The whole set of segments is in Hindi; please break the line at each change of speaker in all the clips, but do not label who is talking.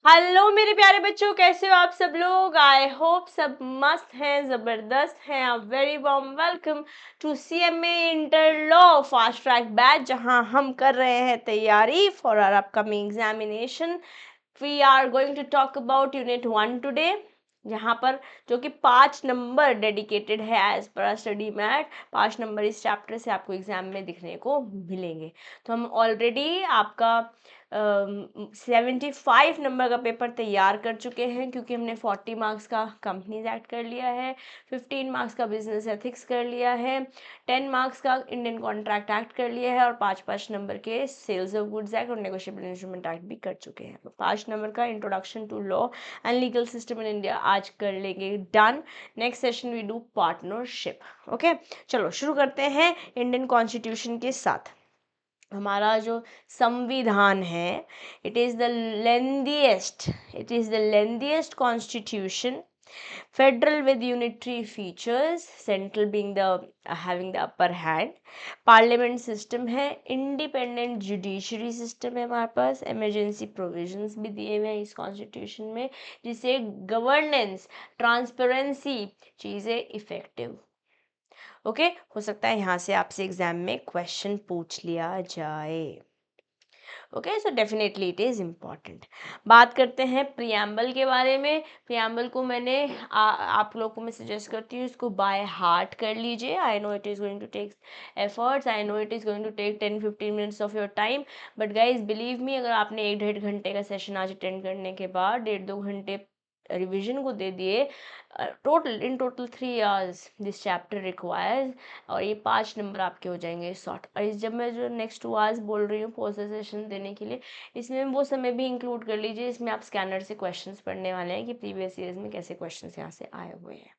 हेलो मेरे प्यारे बच्चों, कैसे हो आप सब लोग। आई होप सब मस्त हैं, ज़बरदस्त हैं। Very warm welcome to CMA inter law fast track batch, जहां हम कर रहे हैं तैयारी for our upcoming examination. We are going to talk about unit 1 today, जहाँ पर जो कि 5 नंबर डेडिकेटेड है as per study mat. 5 number इस चैप्टर से आपको एग्जाम में दिखने को मिलेंगे। तो हम ऑलरेडी आपका 75 नंबर का पेपर तैयार कर चुके हैं, क्योंकि हमने 40 मार्क्स का कंपनीज एक्ट कर लिया है, 15 मार्क्स का बिजनेस एथिक्स कर लिया है, 10 मार्क्स का इंडियन कॉन्ट्रैक्ट एक्ट कर लिया है और 5-5 नंबर के सेल्स ऑफ गुड्स एक्ट और नेगोशिएबल इंस्ट्रूमेंट एक्ट भी कर चुके हैं। तो 5 नंबर का introduction to law and legal system in India आज कर लेंगे done. Next session we do partnership. Okay, चलो शुरू करते हैं इंडियन कॉन्स्टिट्यूशन के साथ। हमारा जो संविधान है, it is the lengthiest constitution, federal with unitary features, central being the having the upper hand, parliament system है, इंडिपेंडेंट जुडिशरी सिस्टम है हमारे पास, इमरजेंसी प्रोविजंस भी दिए हुए हैं इस कॉन्स्टिट्यूशन में, जिससे गवर्नेंस, ट्रांसपेरेंसी चीज़ें इफेक्टिव। ओके, हो सकता है यहाँ से आपसे एग्जाम में क्वेश्चन पूछ लिया जाए। Okay, so definitely it is important. बात करते हैं प्रियम्बल के बारे में। प्रियम्बल को मैंने आप लोगों को मैं सजेस्ट करती हूँ इसको बाय हार्ट कर लीजिए। I know it is going to take efforts, I know it is going to take 10-15 minutes of your time, but guys believe me, अगर आपने 1-1.5 घंटे का सेशन आज अटेंड करने के बाद 1.5-2 घंटे रिवीजन को दे दिए, total 3 hours this chapter requires, और ये 5 नंबर आपके हो जाएंगे शॉर्ट। और इस जब मैं जो नेक्स्ट 2 आवर्स बोल रही हूँ पोस्ट सेशन देने के लिए, इसमें वो समय भी इंक्लूड कर लीजिए। इसमें आप स्कैनर से क्वेश्चंस पढ़ने वाले हैं कि प्रीवियस ईयर्स में कैसे क्वेश्चंस यहाँ से आए हुए हैं।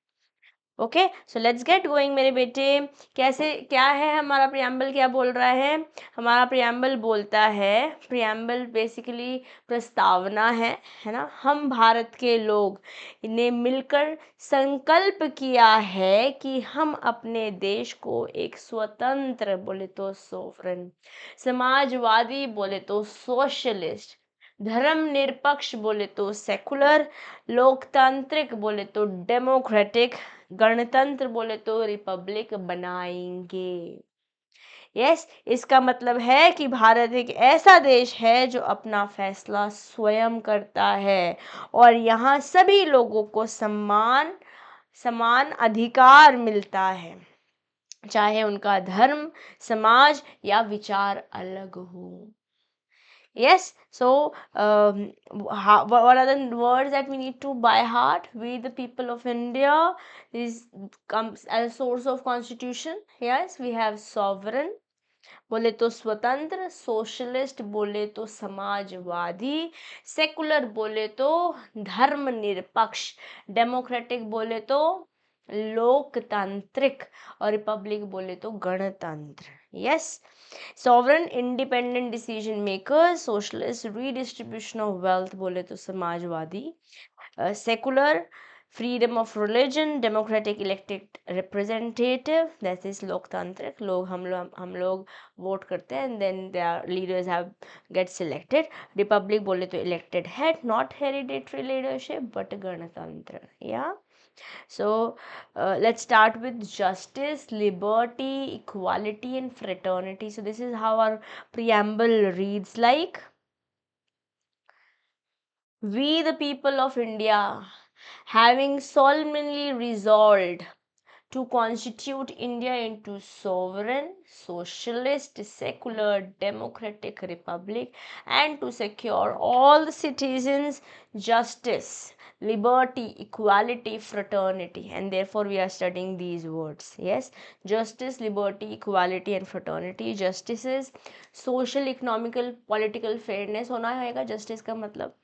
Okay, so let's get going मेरे बेटे। कैसे क्या है हमारा प्रियम्बल, क्या बोल रहा है हमारा प्रियम्बल? बोलता है, प्रियम्बल बेसिकली प्रस्तावना है ना। हम भारत के लोग ने मिलकर संकल्प किया है कि हम अपने देश को एक स्वतंत्र, बोले तो सोवरेन, समाजवादी बोले तो सोशलिस्ट, धर्मनिरपेक्ष बोले तो सेकुलर, लोकतांत्रिक बोले तो डेमोक्रेटिक, गणतंत्र बोले तो रिपब्लिक बनाएंगे। यस, इसका मतलब है कि भारत एक ऐसा देश है जो अपना फैसला स्वयं करता है और यहाँ सभी लोगों को समान अधिकार मिलता है, चाहे उनका धर्म, समाज या विचार अलग हो। Yes, so what are the words that we need to by heart? We, the people of India, this comes as a source of constitution. Yes, we have sovereign, बोले तो स्वतंत्र, सोशलिस्ट बोले तो समाजवादी, सेकुलर बोले तो धर्मनिरपेक्ष, डेमोक्रेटिक बोले तो लोकतांत्रिक और रिपब्लिक बोले तो गणतंत्र। Yes, sovereign independent decision maker, socialist redistribution of wealth बोले तो समाजवादी, secular freedom of religion, democratic elected representative, that is लोकतांत्रिक, हम लोग वोट करते हैं and then their leaders have get selected, republic बोले तो elected head, not hereditary leadership but गणतंत्र। या so let's start with justice, liberty, equality and fraternity. So this is how our preamble reads like: we the people of India, having solemnly resolved to constitute India into sovereign, socialist, secular, democratic republic, and to secure all the citizens justice, liberty, equality, fraternity. And therefore we are studying these words. Yes, justice, liberty, equality and fraternity. Justice is social, economical, political fairness होना होगा justice का मतलब।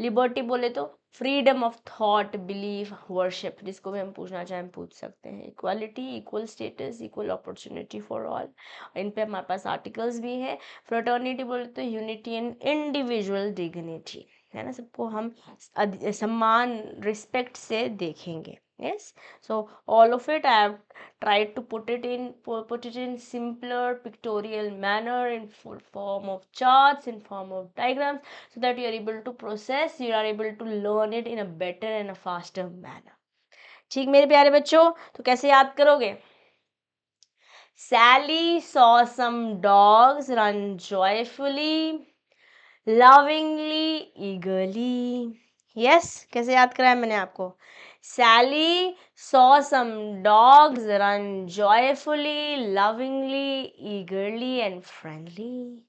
लिबर्टी बोले तो freedom of thought, belief, worship, जिसको भी हम पूछना चाहें पूछ सकते हैं। Equality, equal status, equal opportunity for all, इन पे हमारे पास आर्टिकल्स भी हैं। फ्रेटर्निटी बोले तो यूनिटी एंड इंडिविजुअल डिग्निटी, है ना, सबको हम सम्मान, रिस्पेक्ट से देखेंगे। Yes, so all of it I have tried to put it in simpler pictorial manner, in full form of charts, in form of diagrams, so that you are able to process, you are able to learn it in a better and a faster manner. ठीक मेरे प्यारे बच्चों, तो कैसे याद करोगे? Sally saw some dogs run joyfully, lovingly, eagerly. Yes, कैसे याद कराया मैंने आपको? Sally saw some dogs run joyfully, lovingly, eagerly, and friendly.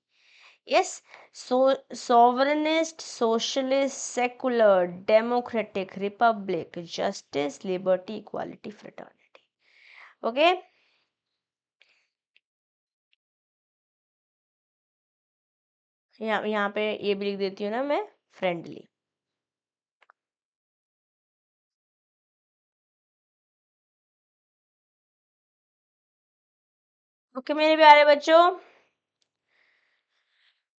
Yes, so sovereignist, socialist, secular, democratic, republic, justice, liberty, equality, fraternity. Okay? यहाँ पे ये भी लिख देती हूँ ना मैं, फ्रेंडली. ओके मेरे प्यारे बच्चों,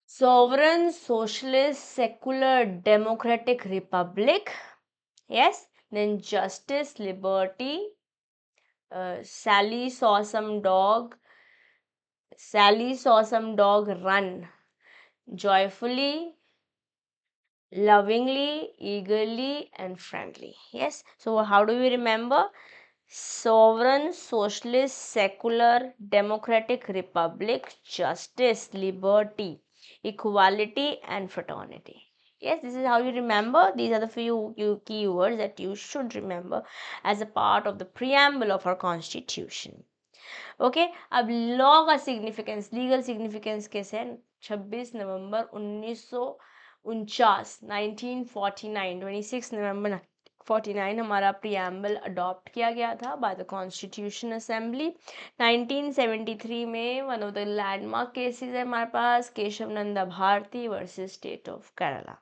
sovereign, socialist, secular, democratic republic. Yes, then justice, liberty. Sally saw some dog. Sally saw some dog run joyfully, lovingly, eagerly, and friendly. Yes, so how do we remember? Sovereign, socialist, secular, democratic republic, justice, liberty, equality, and fraternity. Yes, this is how you remember. These are the few key words that you should remember as a part of the preamble of our constitution. Okay, अब लॉ का सिग्निफिकेंस, लीगल सिग्निफिकेंस कैसे है? 26 नवंबर 1949, 26 नवंबर 49 हमारा प्रियम्बल अडॉप्ट किया गया था बाय द कॉन्स्टिट्यूशन असेंबली. 1973 में one of the landmark cases है हमारे पास, Kesavananda Bharati versus state of Kerala.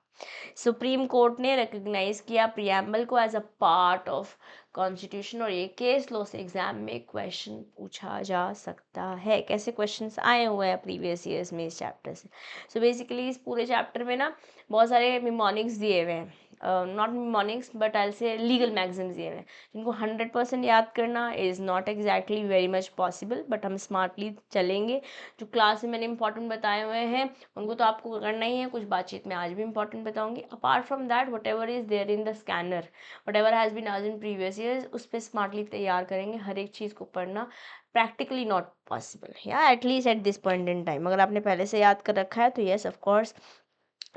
Supreme court ने रिकग्नाइज किया प्रियम्बल को as a part of constitution, और ये केस लॉ से एग्जाम में क्वेश्चन पूछा जा सकता है. कैसे क्वेश्चंस आए हुए हैं प्रीवियस ईयर्स में इस चैप्टर से? सो बेसिकली इस पूरे चैप्टर में ना बहुत सारे मिमोनिक्स दिए हुए हैं, नॉट मिमोनिक्स बट आई से लीगल मैगजिम्स दिए हुए हैं, जिनको 100% याद करना is not exactly very much possible, but हम स्मार्टली चलेंगे. जो क्लास में मैंने इंपॉर्टेंट बताए हुए हैं उनको तो आपको करना ही है, कुछ बातचीत में आज भी इंपॉर्टेंट बताऊंगी. Apart from that whatever is there in the scanner, whatever has been आज इन प्रीवियस ईयर्स, उस पर स्मार्टली तैयार करेंगे. हर एक चीज़ को पढ़ना प्रैक्टिकली नॉट पॉसिबल, या at least at this point in time. अगर आपने पहले से याद कर रखा है तो yes of course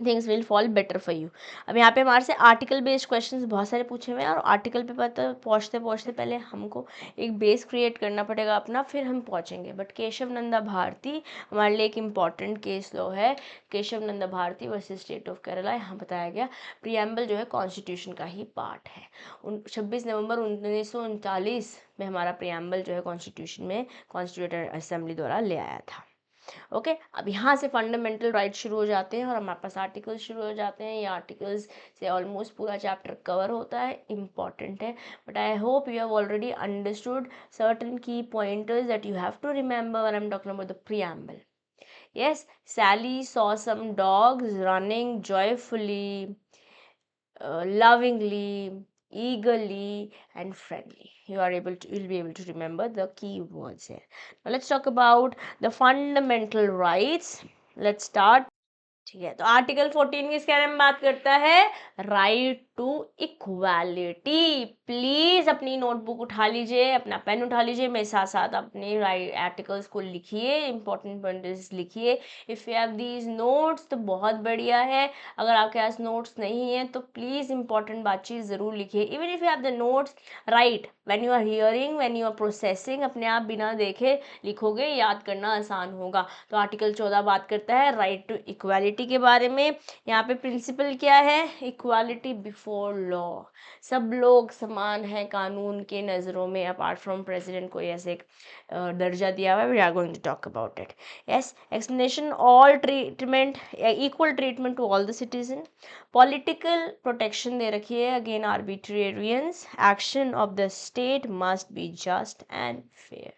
things will fall better for you. अब यहाँ पे हमारे से आर्टिकल बेस्ड क्वेश्चंस बहुत सारे पूछे हुए हैं, और आर्टिकल पे पता पहुँचते पहुँचते पहले हमको एक बेस क्रिएट करना पड़ेगा अपना, फिर हम पहुँचेंगे. बट केशव नंदा भारती हमारे लिए एक इम्पॉर्टेंट केस लॉ है. Kesavananda Bharati versus state of Kerala. यहाँ बताया गया प्रियम्बल जो है कॉन्स्टिट्यूशन का ही पार्ट है. 26 नवंबर 1939 में हमारा प्रियम्बल जो है कॉन्स्टिट्यूशन में कॉन्स्टिट्यूटेड असेंबली द्वारा ले आया था. ओके, अब यहाँ से फंडामेंटल राइट शुरू हो जाते हैं और हमारे पास आर्टिकल्स शुरू हो जाते हैं. ये आर्टिकल्स से ऑलमोस्ट पूरा चैप्टर कवर होता है, इम्पॉर्टेंट है. But I hope you have already understood certain की pointers that you have to remember when I am talking about the preamble. Yes, Sally saw some dogs running joyfully, lovingly, eagerly, and friendly. You'll be able to remember the key words here. Now let's talk about the fundamental rights. Let's start. ठीक है, तो आर्टिकल 14 किस बारे में बात करता है? Right to equality. प्लीज अपनी नोटबुक उठा लीजिए, अपना पेन उठा लीजिए, मेरे साथ साथ अपने राइट आर्टिकल्स को लिखिए, इंपॉर्टेंट पॉइंट्स लिखिए. If you have these notes तो बहुत बढ़िया है. अगर आपके पास नोट्स नहीं है तो प्लीज़ इंपॉर्टेंट बातचीत ज़रूर लिखिए. Even if you have the notes, right when you are hearing, when you are processing, अपने आप बिना देखे लिखोगे, याद करना आसान होगा. तो आर्टिकल 14 बात करता है राइट टू इक्वालिटी के बारे में. यहाँ पे प्रिंसिपल क्या है? Equality before law. सब लोग समान हैं कानून के नज़रों में, अपार्ट फ्रॉम प्रेसिडेंट को ऐसे एक दर्जा दिया हुआ है. We are going to talk about it. Yes, explanation, all treatment, equal treatment to all the citizen. Political protection दे रखी है again arbitrariness. Action of the state must be just and fair.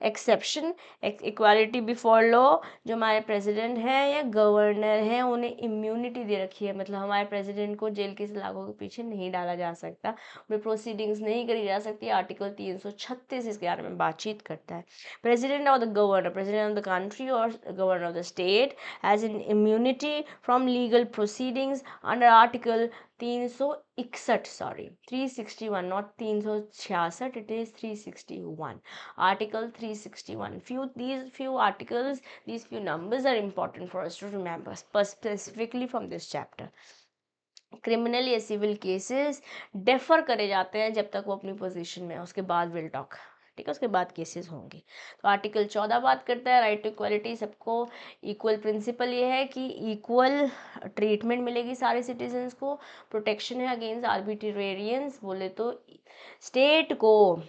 Exception, equality before law, जो हमारे प्रेसिडेंट हैं या गवर्नर हैं उन्हें इम्यूनिटी दे रखी है, मतलब हमारे प्रेसिडेंट को जेल की सलाखों के पीछे नहीं डाला जा सकता, उन्हें प्रोसीडिंग्स नहीं करी जा सकती। आर्टिकल 336 इसके बारे में बातचीत करता है। President of the governor, president of the country और governor of the state has an immunity from legal proceedings under article 361, sorry 361, not 366, it is 361, article 361. These few articles, these few numbers are important for us to remember specifically from this chapter. Criminal या सिविल केसेस डेफर करे जाते हैं जब तक वो अपनी पोजीशन में है, उसके बाद विल टॉक, ठीक है, उसके बाद केसेस होंगे। तो आर्टिकल 14 बात करता है राइट टू इक्वलिटी, सबको इक्वल प्रिंसिपल ये है कि इक्वल ट्रीटमेंट मिलेगी सारे सिटीजन्स को, प्रोटेक्शन है अगेंस्ट आर्बिट्रेरियंस, बोले तो स्टेट को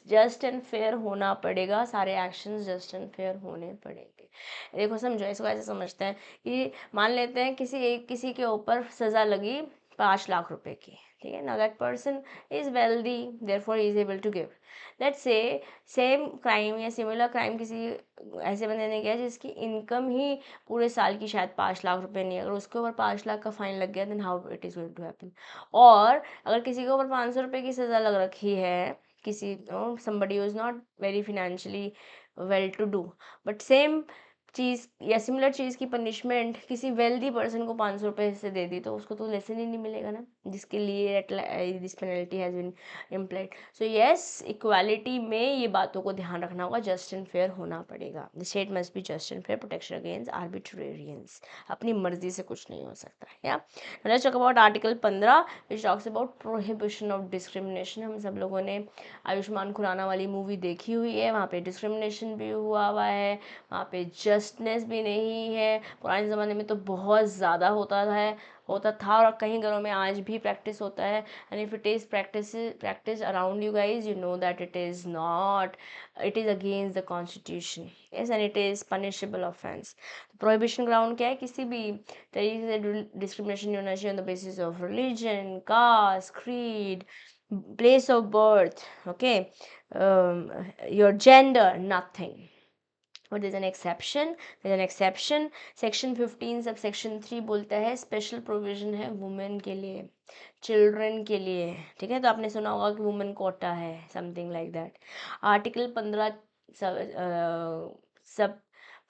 जस्ट एंड फेयर होना पड़ेगा, सारे एक्शंस जस्ट एंड फेयर होने पड़ेंगे। देखो समझो, इसको ऐसे समझते हैं कि मान लेते हैं किसी के ऊपर सज़ा लगी 5 लाख रुपए की, ठीक है, now that person is wealthy therefore is able to give. Let's say same crime या सिमिलर क्राइम किसी ऐसे बंदे ने किया जिसकी इनकम ही पूरे साल की शायद 5 लाख रुपए नहीं, अगर उसके ऊपर 5 लाख का फाइन लग गया then how it is going to happen. और अगर किसी के ऊपर 500 रुपये की सज़ा लग रखी है, किसी somebody who is not very financially well to do, but same चीज़ या सिमिलर चीज़ की पनिशमेंट किसी वेल्दी पर्सन को 500 रुपये से दे दी तो उसको तो लेसन ही नहीं मिलेगा ना, जिसके लिए this penalty has been implied. So yes, equality में ये बातों को ध्यान रखना होगा, जस्ट एंड फेयर होना पड़ेगा, the state must be just and fair, protection against arbitrariness, अपनी मर्जी से कुछ नहीं हो सकता। या let's talk about article 15 which talks about prohibition of discrimination. हम सब लोगों ने आयुष्मान खुराना वाली मूवी देखी हुई है, वहाँ पे डिस्क्रिमिनेशन भी हुआ है, वहाँ पे जस्टनेस भी नहीं है। पुराने ज़माने में तो बहुत ज़्यादा होता था और कहीं घरों में आज भी प्रैक्टिस होता है। And if it is practice around you guys, you know that it is not, it is against the constitution, yes, and it is punishable offence. Prohibition ground क्या है, किसी भी तरीके से डिस्क्रिमिनेशन होना चाहिए on the basis of religion, caste, creed, place of birth, okay, your gender, nothing. But there's an exception, section 15 subsection 3 बोलता है स्पेशल प्रोविजन है वुमेन के लिए, चिल्ड्रन के लिए, ठीक है, तो आपने सुना होगा कि वुमेन कोटा है, समथिंग लाइक दैट। आर्टिकल 15 सब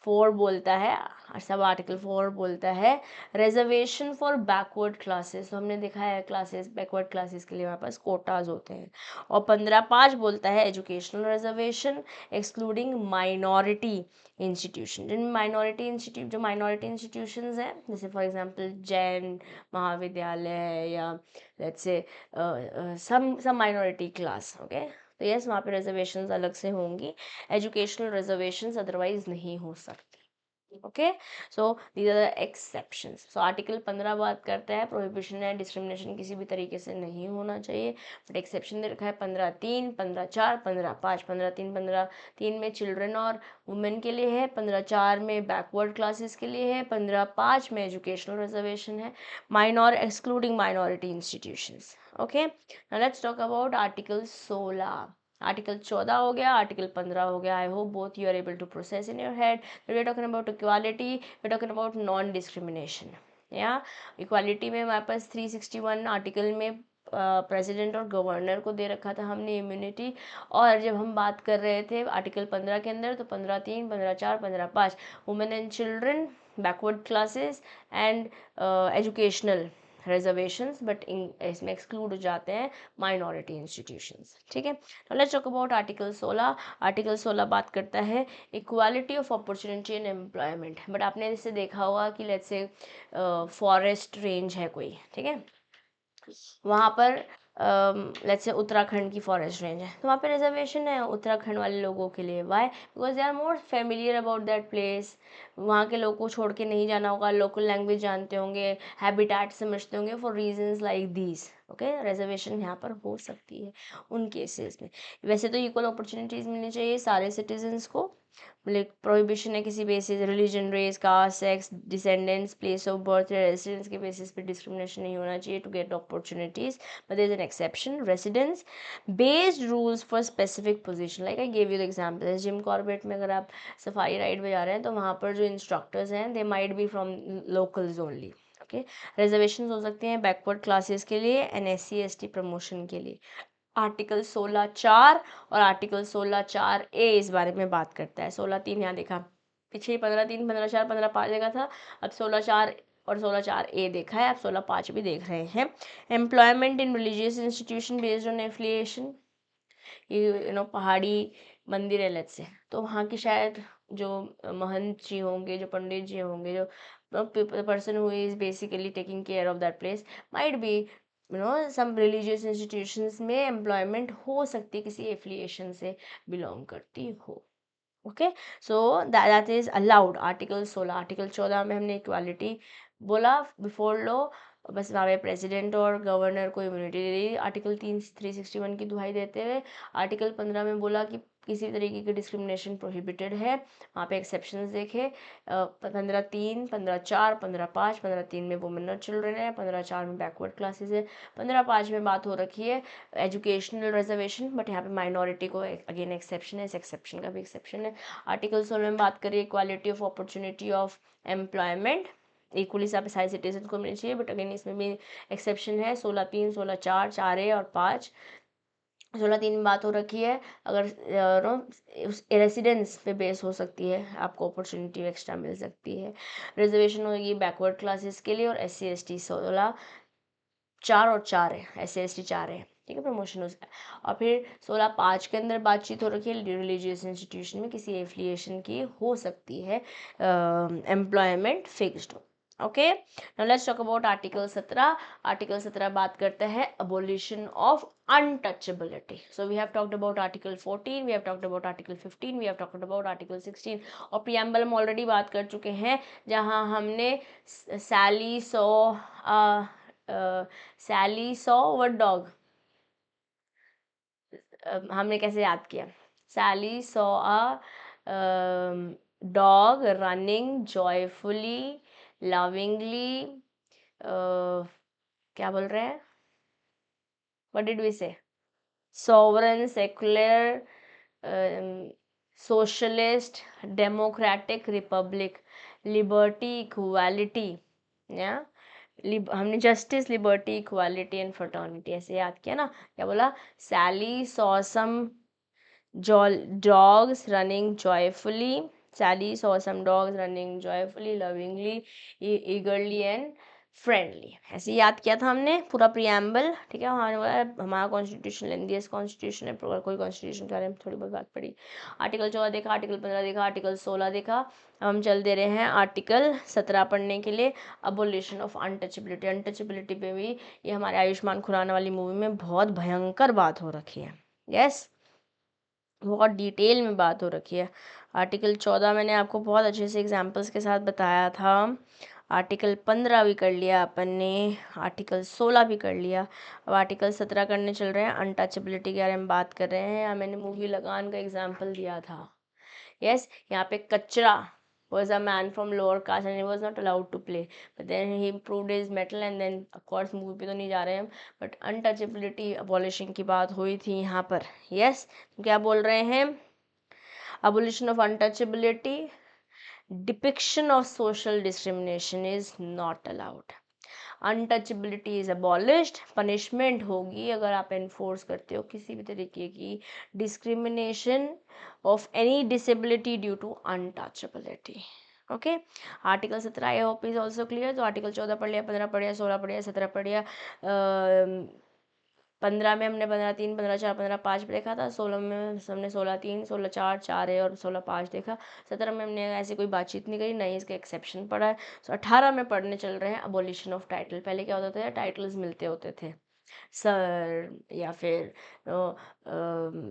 4 बोलता है, सब आर्टिकल 4 बोलता है रिजर्वेशन फॉर बैकवर्ड क्लासेस। तो हमने देखा है क्लासेस, बैकवर्ड क्लासेस के लिए हमारे पास कोटाज होते हैं। और 15.5 बोलता है educational reservation excluding minority institution, जिनमें जो माइनॉरिटी इंस्टीट्यूशंस हैं, जैसे फॉर एग्जांपल जैन महाविद्यालय है या let's say some minority class, okay, तो यस वहाँ पे रिजर्वेशंस अलग से होंगी, एजुकेशनल रिजर्वेशंस अदरवाइज नहीं हो सकती, okay. So these are the exceptions. So article 15 बात करता है प्रोहिबिशन है डिस्क्रिमिनेशन किसी भी तरीके से नहीं होना चाहिए, बट एक्सेप्शन दे रखा है 15.3, 15.4, 15.5। 15.3 15.3 में चिल्ड्रन और वुमेन के लिए है, 15.4 में बैकवर्ड क्लासेस के लिए है, 15.5 में एजुकेशनल रिजर्वेशन है, minor excluding minority institutions, okay. Now let's talk about article 16। Article 14 हो गया, आर्टिकल 15 हो गया। I hope both you are able to process in your head. We are talking about equality, we are talking about non discrimination. या इक्वालिटी में हमारे पास 361 आर्टिकल में प्रेसिडेंट और गवर्नर को दे रखा था हमने इम्यूनिटी, और जब हम बात कर रहे थे आर्टिकल 15 के अंदर तो 15.3, 15.4, 15.5 women and children, backward classes and educational reservations, but इसमें एक्सक्लूड हो जाते हैं माइनॉरिटी इंस्टीट्यूशंस, ठीक है। Now let's talk about article 16। Article 16 बात करता है equality of opportunity in employment. But आपने इससे देखा होगा कि लेट्स से फॉरेस्ट रेंज है कोई, ठीक है, वहाँ पर लेट्स से उत्तराखंड की फॉरेस्ट रेंज है, तो वहाँ पे रिजर्वेशन है उत्तराखंड वाले लोगों के लिए। Why? Because they are more familiar about that place, वहाँ के लोगों को छोड़ के नहीं जाना होगा, लोकल लैंग्वेज जानते होंगे, हैबिटेट समझते होंगे, for reasons like these, okay. Reservation यहाँ पर हो सकती है उन केसेस में। वैसे तो इक्वल अपॉर्चुनिटीज़ मिलनी चाहिए सारे सिटीजन्स को, लाइक प्रोहिबिशन है किसी basis, religion, race, caste, sex, descendants, place of birth या रेसिडेंस के बेसिस पे डिस्क्रिमिनेशन नहीं होना चाहिए to get opportunities, but there is an exception, residence based rules for specific position. Like I gave you the example, Jim Corbett में अगर आप सफाई राइड पे जा रहे हैं तो वहाँ पर जो इंस्ट्रक्टर्स हैं they might be from locals only. Okay, reservation हो सकते हैं बैकवर्ड क्लासेस के लिए एंड SC ST प्रमोशन के लिए। आर्टिकल 16(4) और आर्टिकल 16(4)A इस बारे में बात करता है। 16(3) यहाँ देखा, पीछे 15(3), 15(4), 15(5) देखा था, अब 16(4) और 16(4)A देखा है, अब 16(5) भी देख रहे हैं। Employment in religious institution based on affiliation, पहाड़ी मंदिर है लेट्स से, तो वहाँ की शायद जो महंत जी होंगे, जो पंडित जी होंगे, जो person who is basically taking care of that place might be some religious institutions में एम्प्लॉयमेंट हो सकती है किसी एफिलिएशन से बिलोंग करती हो। Okay, so that is allowed. Article 16, article 14 में हमने इक्वालिटी बोला बिफोर लॉ, बस वहाँ पे प्रेसिडेंट और गवर्नर को इम्यूनिटी दे दी आर्टिकल 361 की दुहाई देते हुए। आर्टिकल 15 में बोला कि किसी तरीके की डिस्क्रिमिनेशन प्रोहिबिटेड है, वहाँ पे एक्सेप्शंस देखे 15(3), 15(4), 15(5). 15(3) में वुमेन और चिल्ड्रन है, 15(4) में बैकवर्ड क्लासेस है, 15(5) में बात हो रखी है एजुकेशनल रिजर्वेशन, बट यहाँ पे माइनॉरिटी को अगेन एक्सेप्शन है, इस एक्सेप्शन का भी एक्सेप्शन है। आर्टिकल 16 में बात करिए equality of opportunity of employment, equally सारे सिटीजन को मिलनी चाहिए, बट अगेन इसमें भी एक्सेप्शन है 16(3), 16(4), 4A और 5। 16(3) में बात हो रखी है अगर रेसिडेंस पे बेस हो सकती है, आपको अपॉर्चुनिटी एक्स्ट्रा मिल सकती है। रिजर्वेशन होगी बैकवर्ड क्लासेस के लिए और SC ST 16(4) और 4 है, SC ST 4 है, ठीक है, प्रमोशन उसका। और फिर 16(5) के अंदर बातचीत हो रखी है रिलीजियस इंस्टीट्यूशन में किसी एफिलिएशन की हो सकती है employment fixed. Okay, now let's talk about article 17। Article 17 बात करता है abolition of untouchability. So we have talked about article 14, we have talked about article 15, we have talked about article 16 और प्रियम्बल हम ऑलरेडी बात कर चुके हैं, जहां हमने सैली सॉ व्हाट डॉग, हमने कैसे याद किया, Sally saw a dog running joyfully lovingly, क्या बोल रहे हैं, what did we say, sovereign, secular, socialist, democratic republic, liberty, equality, या हमने justice, liberty, equality and fraternity ऐसे याद किया ना। क्या बोला, Sally saw some dogs running joyfully, Sally saw some dogs running joyfully, lovingly, eagerly and friendly, ऐसे याद किया था हमने पूरा प्रियम्बल, ठीक है। हमारे बोला हमारा कॉन्स्टिट्यूशन लेंदीएस्ट कॉन्स्टिट्यूशन है, कोई कॉन्स्टिट्यूशन के बारे में थोड़ी बहुत बात पड़ी। आर्टिकल 14 देखा, आर्टिकल 15 देखा, आर्टिकल 16 देखा। अब हम चल दे रहे हैं आर्टिकल 17 पढ़ने के लिए, अबोलिशन ऑफ अनटचेबिलिटी। अनटचेबिलिटी पे भी ये हमारे आयुष्मान खुराना वाली मूवी में बहुत भयंकर बात हो रखी है, यस, बहुत डिटेल में बात हो रखी है। आर्टिकल 14 मैंने आपको बहुत अच्छे से एग्जांपल्स के साथ बताया था। आर्टिकल 15 भी कर लिया अपन ने, आर्टिकल 16 भी कर लिया, अब आर्टिकल 17 करने चल रहे हैं। अनटचेबिलिटी के बारे में बात कर रहे हैं। मैंने मूवी लगान का एग्जाम्पल दिया था, यस। यहाँ पे कचरा was a man from lower caste and he was not allowed to play, but then he proved his metal and then of course movie पे तो नहीं जा रहे हैं हम, बट अनटचेबिलिटी अबॉलिशन की बात हुई थी यहाँ पर, यस। तो क्या बोल रहे हैं, abolition of untouchability, depiction of social discrimination is not allowed, untouchability is abolished, punishment होगी अगर आप एनफोर्स करते हो किसी भी तरीके की discrimination of any disability due to untouchability. Okay, article 17 I hope is also clear. तो आर्टिकल 14 पढ़ लिया, 15 पढ़ लिया, 16 पढ़ लिया, 17 पढ़ लिया। 15 में हमने 15(3), 15(4), 15(5) देखा था। 16 में हमने 16(3), 16(4), 4A और 16(5) देखा। 17 में हमने ऐसी कोई बातचीत नहीं करी, नहीं इसका एक्सेप्शन पढ़ा है। 18 में पढ़ने चल रहे हैं अबोलिशन ऑफ टाइटल। पहले क्या होता था, टाइटल्स मिलते होते थे, सर या फिर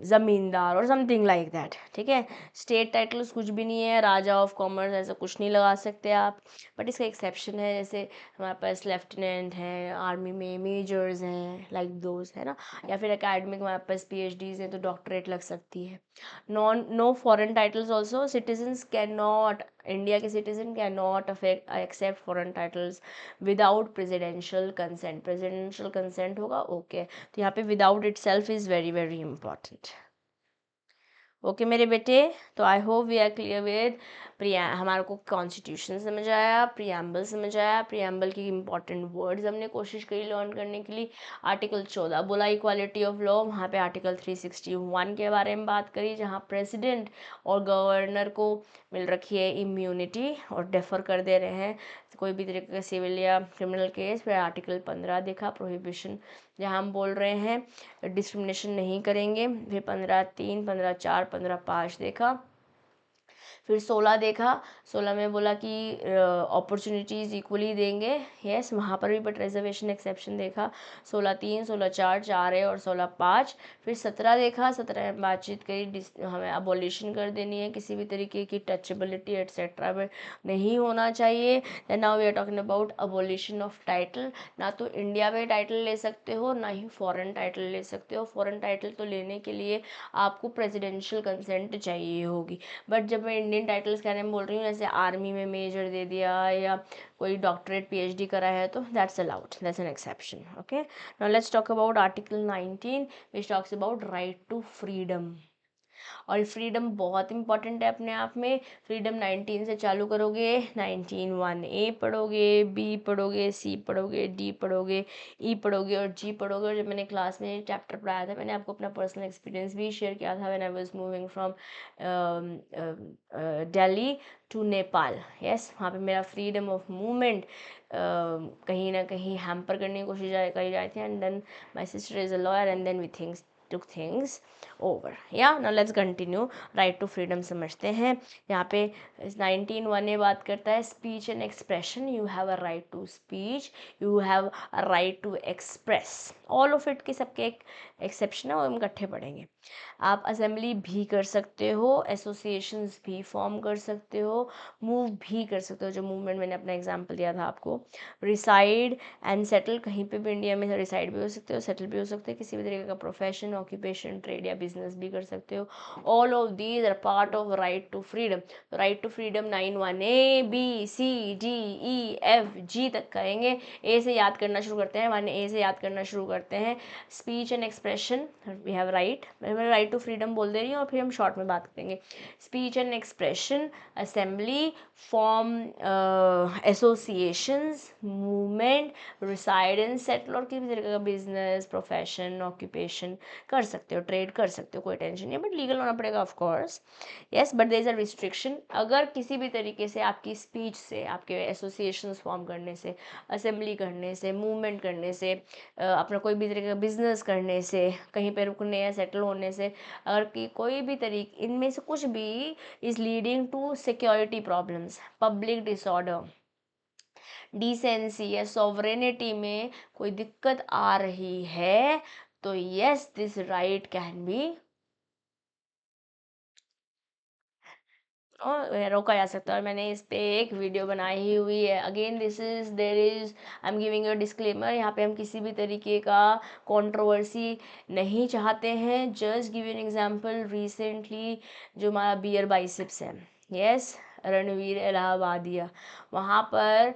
ज़मींदार और समथिंग लाइक दैट, ठीक है। स्टेट टाइटल्स कुछ भी नहीं है, राजा ऑफ कॉमर्स ऐसा कुछ नहीं लगा सकते आप, बट इसका एक्सेप्शन है, जैसे हमारे पास लेफ्टिनेंट हैं, आर्मी में मेजर्स हैं, लाइक दोज है ना, या फिर एकेडमिक हमारे पास PhDs हैं तो डॉक्टरेट लग सकती है। No foreign titles also, citizens can not, India के citizen can not accept foreign titles without presidential consent. Presidential consent होगा, ओके, तो यहाँ पे without itself is very very important. Okay मेरे बेटे, तो I hope we are clear with हमारे को कॉन्स्टिट्यूशन समझ आया, प्रियम्बल समझ आया, प्रियम्बल की इंपॉर्टेंट वर्ड्स हमने कोशिश करी लर्न करने के लिए। आर्टिकल 14 बोला इक्वालिटी ऑफ लॉ, वहाँ पे आर्टिकल 361 के बारे में बात करी, जहाँ प्रेसिडेंट और गवर्नर को मिल रखी है इम्यूनिटी और डेफर कर दे रहे हैं कोई भी तरीके का सिविल या क्रिमिनल केस। फिर आर्टिकल 15 देखा प्रोहिबिशन, जहाँ हम बोल रहे हैं डिस्क्रिमिनेशन नहीं करेंगे। फिर 15(3), 15(4), 15(5) देखा। फिर 16 देखा, 16 में बोला कि अपॉर्चुनिटीज़ इक्वली देंगे, यस, वहाँ पर भी बट रिजर्वेशन एक्सेप्शन देखा। 16(3), 16(4), 4A और 16(5). फिर 17 देखा, 17 में बातचीत करी, हमें अबॉलिशन कर देनी है, किसी भी तरीके की टचेबिलिटी एट्सेट्रा में नहीं होना चाहिए। Then now we are talking about abolition of title. ना तो इंडिया में टाइटल ले सकते हो, ना ही फॉरेन टाइटल ले सकते हो। फॉरेन टाइटल तो लेने के लिए आपको प्रेसिडेंशियल कंसेंट चाहिए होगी, बट जब मैं इंडियन टाइटल्स के बारे में बोल रही हूँ, जैसे आर्मी में मेजर दे दिया या कोई डॉक्टरेट PhD करा है, तो that's allowed, that's an exception. Okay, now let's talk about article 19 which talks about right to freedom. और फ्रीडम बहुत इंपॉर्टेंट है अपने आप में। फ्रीडम 19 से चालू करोगे, 19(1)(a) पढ़ोगे, B पढ़ोगे, C पढ़ोगे, D पढ़ोगे, E पढ़ोगे और G पढ़ोगे। और जब मैंने क्लास में चैप्टर पढ़ाया था, मैंने आपको अपना पर्सनल एक्सपीरियंस भी शेयर किया था when I was moving from Delhi to Nepal. Yes, वहाँ पे मेरा फ्रीडम ऑफ मूवमेंट कहीं ना कहीं हैम्पर करने की कोशिश करी जाती थी। And then my sister is a lawyer and then we things took things over. Yeah, now let's continue. Right to freedom समझते हैं। यहाँ पे 19(1)(a) बात करता है speech and expression. You have a right to speech, you have a right to express. All of it के सबके एक एक्सेप्शन है, वो हम इकट्ठे पढ़ेंगे। आप असेंबली भी कर सकते हो, एसोसिएशंस भी फॉर्म कर सकते हो, मूव भी कर सकते हो, जो मूवमेंट मैंने अपना एग्जांपल दिया था आपको। रिसाइड एंड सेटल, कहीं पे भी इंडिया में रिसाइड भी हो सकते हो, सेटल भी हो सकते हो, किसी भी तरीके का प्रोफेशन, ऑक्यूपेशन, ट्रेड या बिजनेस भी कर सकते हो। All of these are part of right to freedom. तो right to freedom 9(1)(a), B, C, D, E, F, G तक करेंगे। ए से याद करना शुरू करते हैं, 1A से याद करना शुरू करते हैं। Speech and expression, we have right, मैं राइट टू फ्रीडम बोल दे रही हूँ और फिर हम शॉर्ट में बात करेंगे। Speech and expression, assembly, form associations, movement, reside and settle, और किसी भी तरीके का बिजनेस, प्रोफेशन, ऑक्यूपेशन कर सकते हो, ट्रेड कर सकते हो, कोई टेंशन नहीं है, बट लीगल होना पड़ेगा of course. Yes, but there is a restriction. अगर किसी भी तरीके से आपकी स्पीच से, आपके एसोसिएशंस फॉर्म करने से, असेंबली करने से, मूवमेंट करने से, अपना कोई भी तरीके का बिजनेस करने से, कहीं पे रुकने या सेटल होने से, अगर कि कोई भी तरीके इनमें से कुछ भी is leading to security problems, public disorder, decency या सॉवरेनिटी में कोई दिक्कत आ रही है, तो yes this right can be रोका जा सकता है। और मैंने इस पे एक वीडियो बनाई हुई है। Again this is there is I am giving a disclaimer, यहाँ पे हम किसी भी तरीके का कंट्रोवर्सी नहीं चाहते हैं। Just give an example, recently जो हमारा बियर बाइसेप्स है, यस, रणवीर इलाहाबादिया, वहाँ पर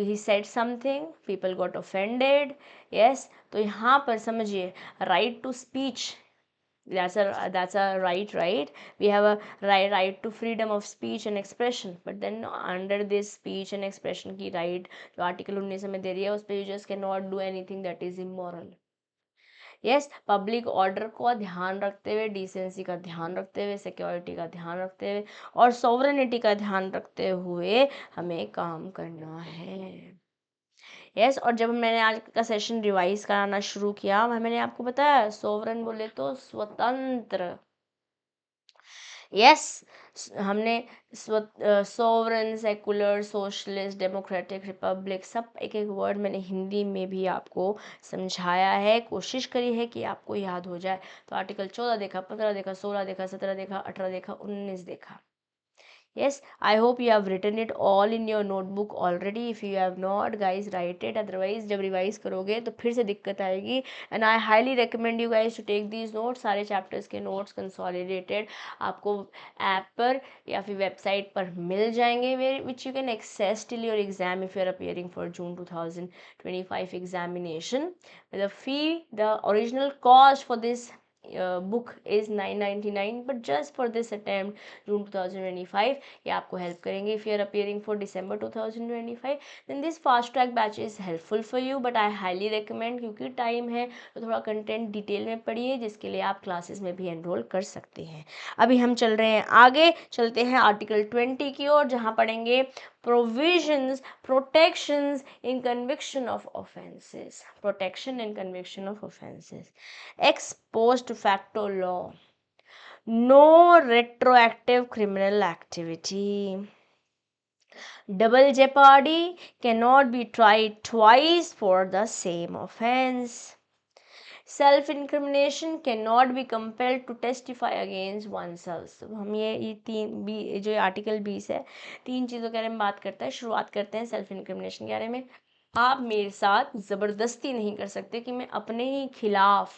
ही said something, people got offended, yes. तो यहाँ पर समझिए, right to speech, that's a right. We have a right to freedom of speech and expression, but then under this speech and expression की right जो आर्टिकल 19 में दे रही है, उस पर you just cannot do anything that is immoral. Yes, public order का ध्यान रखते हुए, डिसेंसी का ध्यान रखते हुए, सिक्योरिटी का ध्यान रखते हुए और सॉवरेनिटी का ध्यान रखते हुए हमें काम करना है। यस, और जब मैंने आज का सेशन रिवाइज कराना शुरू किया, मैंने आपको बताया सोवरेन बोले तो स्वतंत्र। यस, हमने sovereign, secular, socialist, democratic, Republic, सब एक एक वर्ड मैंने हिंदी में भी आपको समझाया है, कोशिश करी है कि आपको याद हो जाए। तो आर्टिकल 14 देखा, 15 देखा, 16 देखा, 17 देखा, 18 देखा, 19 देखा। Yes, I hope you have written it all in your notebook already. If you have not, guys, write it. Otherwise, जब रिवाइज करोगे तो फिर से दिक्कत आएगी. And I highly recommend you guys to take these notes. सारे chapters के notes consolidated आपको ऐप पर या फिर वेबसाइट पर मिल जाएंगे, which you can access till your exam if you are appearing for June 2025 examination. The fee, the original cost for this book is 999, but just for this attempt June 2025 ये आपको हेल्प करेंगे. If you are appearing for December 2025 then this fast track batch is helpful for you, but I highly recommend, क्योंकि टाइम है तो थोड़ा कंटेंट डिटेल में पढ़िए, जिसके लिए आप क्लासेस में भी एनरोल कर सकते हैं. अभी हम चल रहे हैं आगे, चलते हैं आर्टिकल 20 की ओर, जहाँ पढ़ेंगे provisions, protections in conviction of offenses, protection and conviction of offenses, ex post facto law, no retroactive criminal activity, double jeopardy, cannot be tried twice for the same offense, self incrimination, can not be compelled to testify against one self. हम ये तीन जो आर्टिकल 20 है, तीन चीज़ों के बारे में बात करता है. शुरुआत करते हैं सेल्फ इंक्रिमिनेशन के बारे में. आप मेरे साथ ज़बरदस्ती नहीं कर सकते कि मैं अपने ही खिलाफ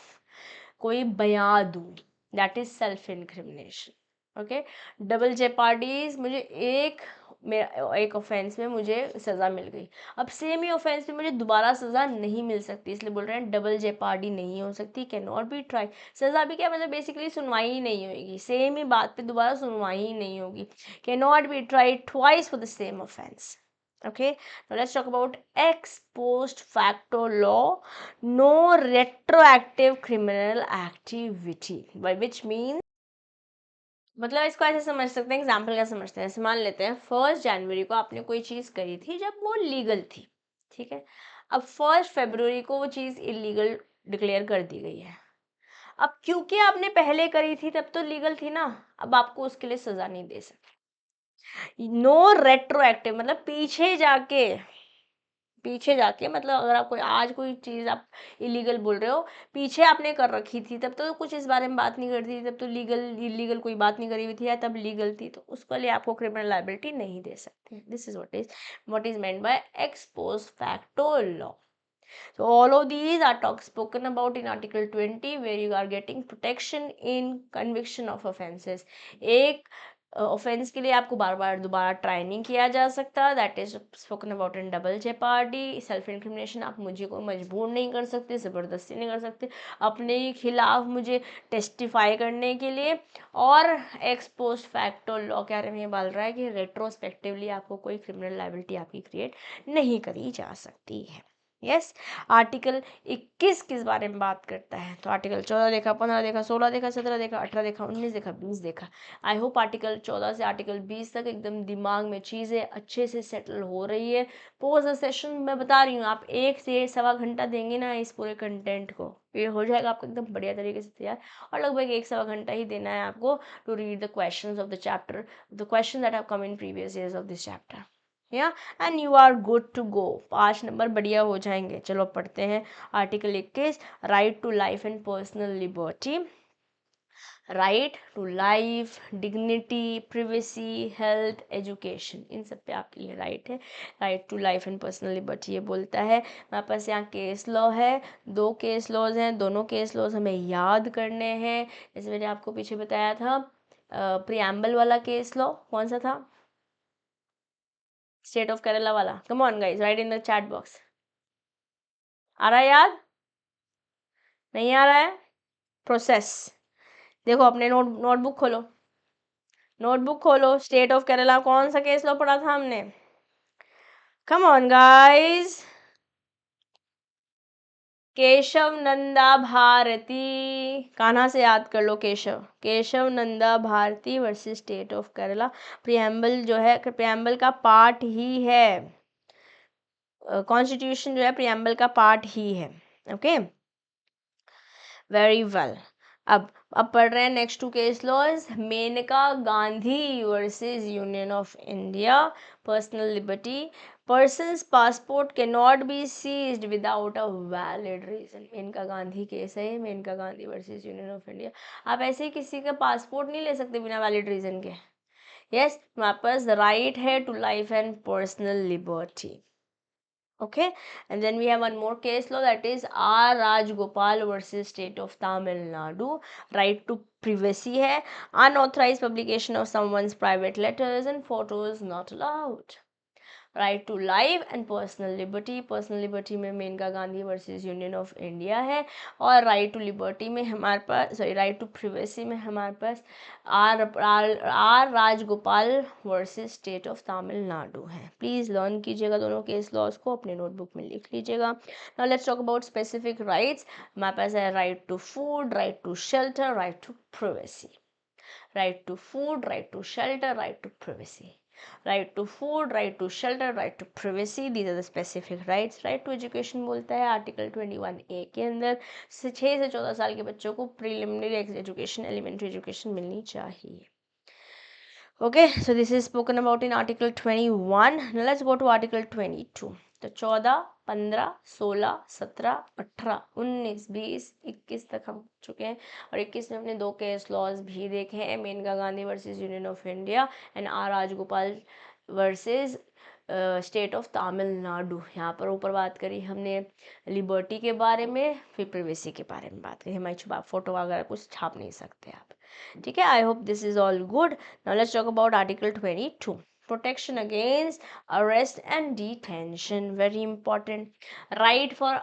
कोई बयान दूँ. That is self incrimination. Okay. Double jeopardies, मुझे एक ऑफेंस में मुझे सज़ा मिल गई, अब सेम ही ऑफेंस में मुझे दोबारा सज़ा नहीं मिल सकती, इसलिए बोल रहे हैं डबल जेपार्डी नहीं हो सकती. कैन नॉट बी ट्राई, सज़ा भी क्या मतलब बेसिकली सुनवाई ही नहीं होगी, सेम ही बात पे दोबारा सुनवाई ही नहीं होगी. Can not B try twice for the same offence. Okay, now let's talk about ex post facto law, no retroactive criminal activity, by which means, मतलब इसको ऐसे समझ सकते हैं, एग्जाम्पल क्या समझते हैं. मान लेते हैं 1 जनवरी को आपने कोई चीज़ करी थी जब वो लीगल थी, ठीक है. अब 1 फरवरी को वो चीज़ इलीगल डिक्लेयर कर दी गई है. अब क्योंकि आपने पहले करी थी तब तो लीगल थी ना, अब आपको उसके लिए सज़ा नहीं दे सकते. नो रेट्रोएक्टिव मतलब पीछे जाके मतलब अगर आप आज कोई चीज़ आप इलीगल बोल रहे हो, पीछे आपने कर रखी थी तब तो कुछ इस बारे में बात नहीं करती थी, तब तो लीगल इलीगल कोई बात नहीं करी हुई थी, या तब लीगल थी, तो उसके लिए आपको क्रिमिनल लायबिलिटी नहीं दे सकते. This is what is meant by x post facto law. So all of these are spoken about in Article 20, where you are getting protection in conviction of offenses. एक ऑफेंस के लिए आपको बार बार दोबारा ट्राई नहीं किया जा सकता. That is spoken about in double jeopardy. Self incrimination, आप मुझे को मजबूर नहीं कर सकते, ज़बरदस्ती नहीं कर सकते अपने ही खिलाफ मुझे टेस्टिफाई करने के लिए. और एक्स पोस्ट फैक्टो लॉ के बारे में ये बोल रहा है कि रेट्रोस्पेक्टिवली आपको कोई क्रिमिनल लायबिलिटी आपकी क्रिएट नहीं करी जा सकती है. यस. आर्टिकल 21 किस बारे में बात करता है? तो आर्टिकल 14 देखा, 15 देखा, 16 देखा, 17 देखा, 18 देखा, 19 देखा, 20 देखा. आई होप आर्टिकल 14 से आर्टिकल 20 तक एकदम दिमाग में चीज़ें अच्छे से सेटल हो रही है. पोस्ट द सेशन मैं बता रही हूँ, आप 1 से 1.25 घंटा देंगे ना इस पूरे कंटेंट को, ये हो जाएगा आपको एकदम बढ़िया तरीके से तैयार. और लगभग 1.25 घंटा ही देना है आपको to read the question of the chapter, the question that have come in previous years of this chapter. या and you are good to go. 5 number बढ़िया हो जाएंगे. चलो पढ़ते हैं article 21, right to life and personal liberty. Right to life, dignity, privacy, health, education, इन सब पे आपके लिए राइट है. Right to life and personal liberty ये बोलता है. मेरे पास यहाँ केस लॉ है, 2 केस लॉज हैं, दोनों केस लॉज हमें याद करने हैं. जैसे मैंने आपको पीछे बताया था, प्रियम्बल वाला केस लॉ कौन सा था? स्टेट ऑफ केरला वाला. Come on guys, write in the chat box. आ रहा है याद? नहीं आ रहा है? प्रोसेस देखो, अपने नोटबुक खोलो, नोटबुक खोलो. स्टेट ऑफ केरला कौन सा केस लॉ पढ़ा था हमने? Come on guys. Kesavananda Bharati. Kanha से याद कर लो. Kesavananda Bharati versus state of Kerala. Preamble जो है, प्रियम्बल का पार्ट ही है, कॉन्स्टिट्यूशन जो है प्रियम्बल का पार्ट ही है. Okay, very well. अब पढ़ रहे हैं next two case laws. Maneka Gandhi versus union of India, personal liberty, person's passport can not be seized without a valid reason. Maneka Gandhi case है, Maneka Gandhi versus union of India. आप ऐसे ही किसी का पासपोर्ट नहीं ले सकते बिना वैलिड रीजन के। यस, हमारे पास राइट है to life and personal liberty. Okay, and then we have one more case law, that is R Rajgopal versus State of Tamil Nadu. Right to privacy hai, unauthorized publication of someone's private letters and photos not allowed. Right to life and personal liberty, personal liberty में Maneka Gandhi versus union of India है, और राइट टू लिबर्टी में हमारे पास, सॉरी, राइट टू प्रिवेसी में हमारे पास R Rajagopal versus state of Tamil Nadu है। प्लीज़ लर्न कीजिएगा दोनों केस लॉज को, अपने नोटबुक में लिख लीजिएगा। Now let's talk about specific rights. हमारे पास है right to food, right to shelter, right to privacy. Right to food, right to shelter, right to privacy. Right to food, right to shelter, right to privacy, these are the specific rights. Right to education बोलता है आर्टिकल 21A के अंदर 6 से 14 साल के बच्चों को प्रिलिमिनरी एजुकेशन, एलिमेंट्री एजुकेशन मिलनी चाहिए। Okay, so this is spoken about in article 21. Now let's go to article 22. तो 14, 15, 16, 17, 18, 19, 20, 21 तक हम चुके हैं, और 21 में अपने 2 केस लॉज भी देखे हैं, Maneka Gandhi versus union of India and R Rajagopal versus state of Tamil Nadu. यहाँ पर ऊपर बात करी हमने लिबर्टी के बारे में, फिर प्रिवेसी के बारे में बात करी। हमारी छुपा फोटो वगैरह कुछ छाप नहीं सकते आप, ठीक है। I hope this is all good. Now let's talk about article 22, protection against arrest and detention, very important. Right for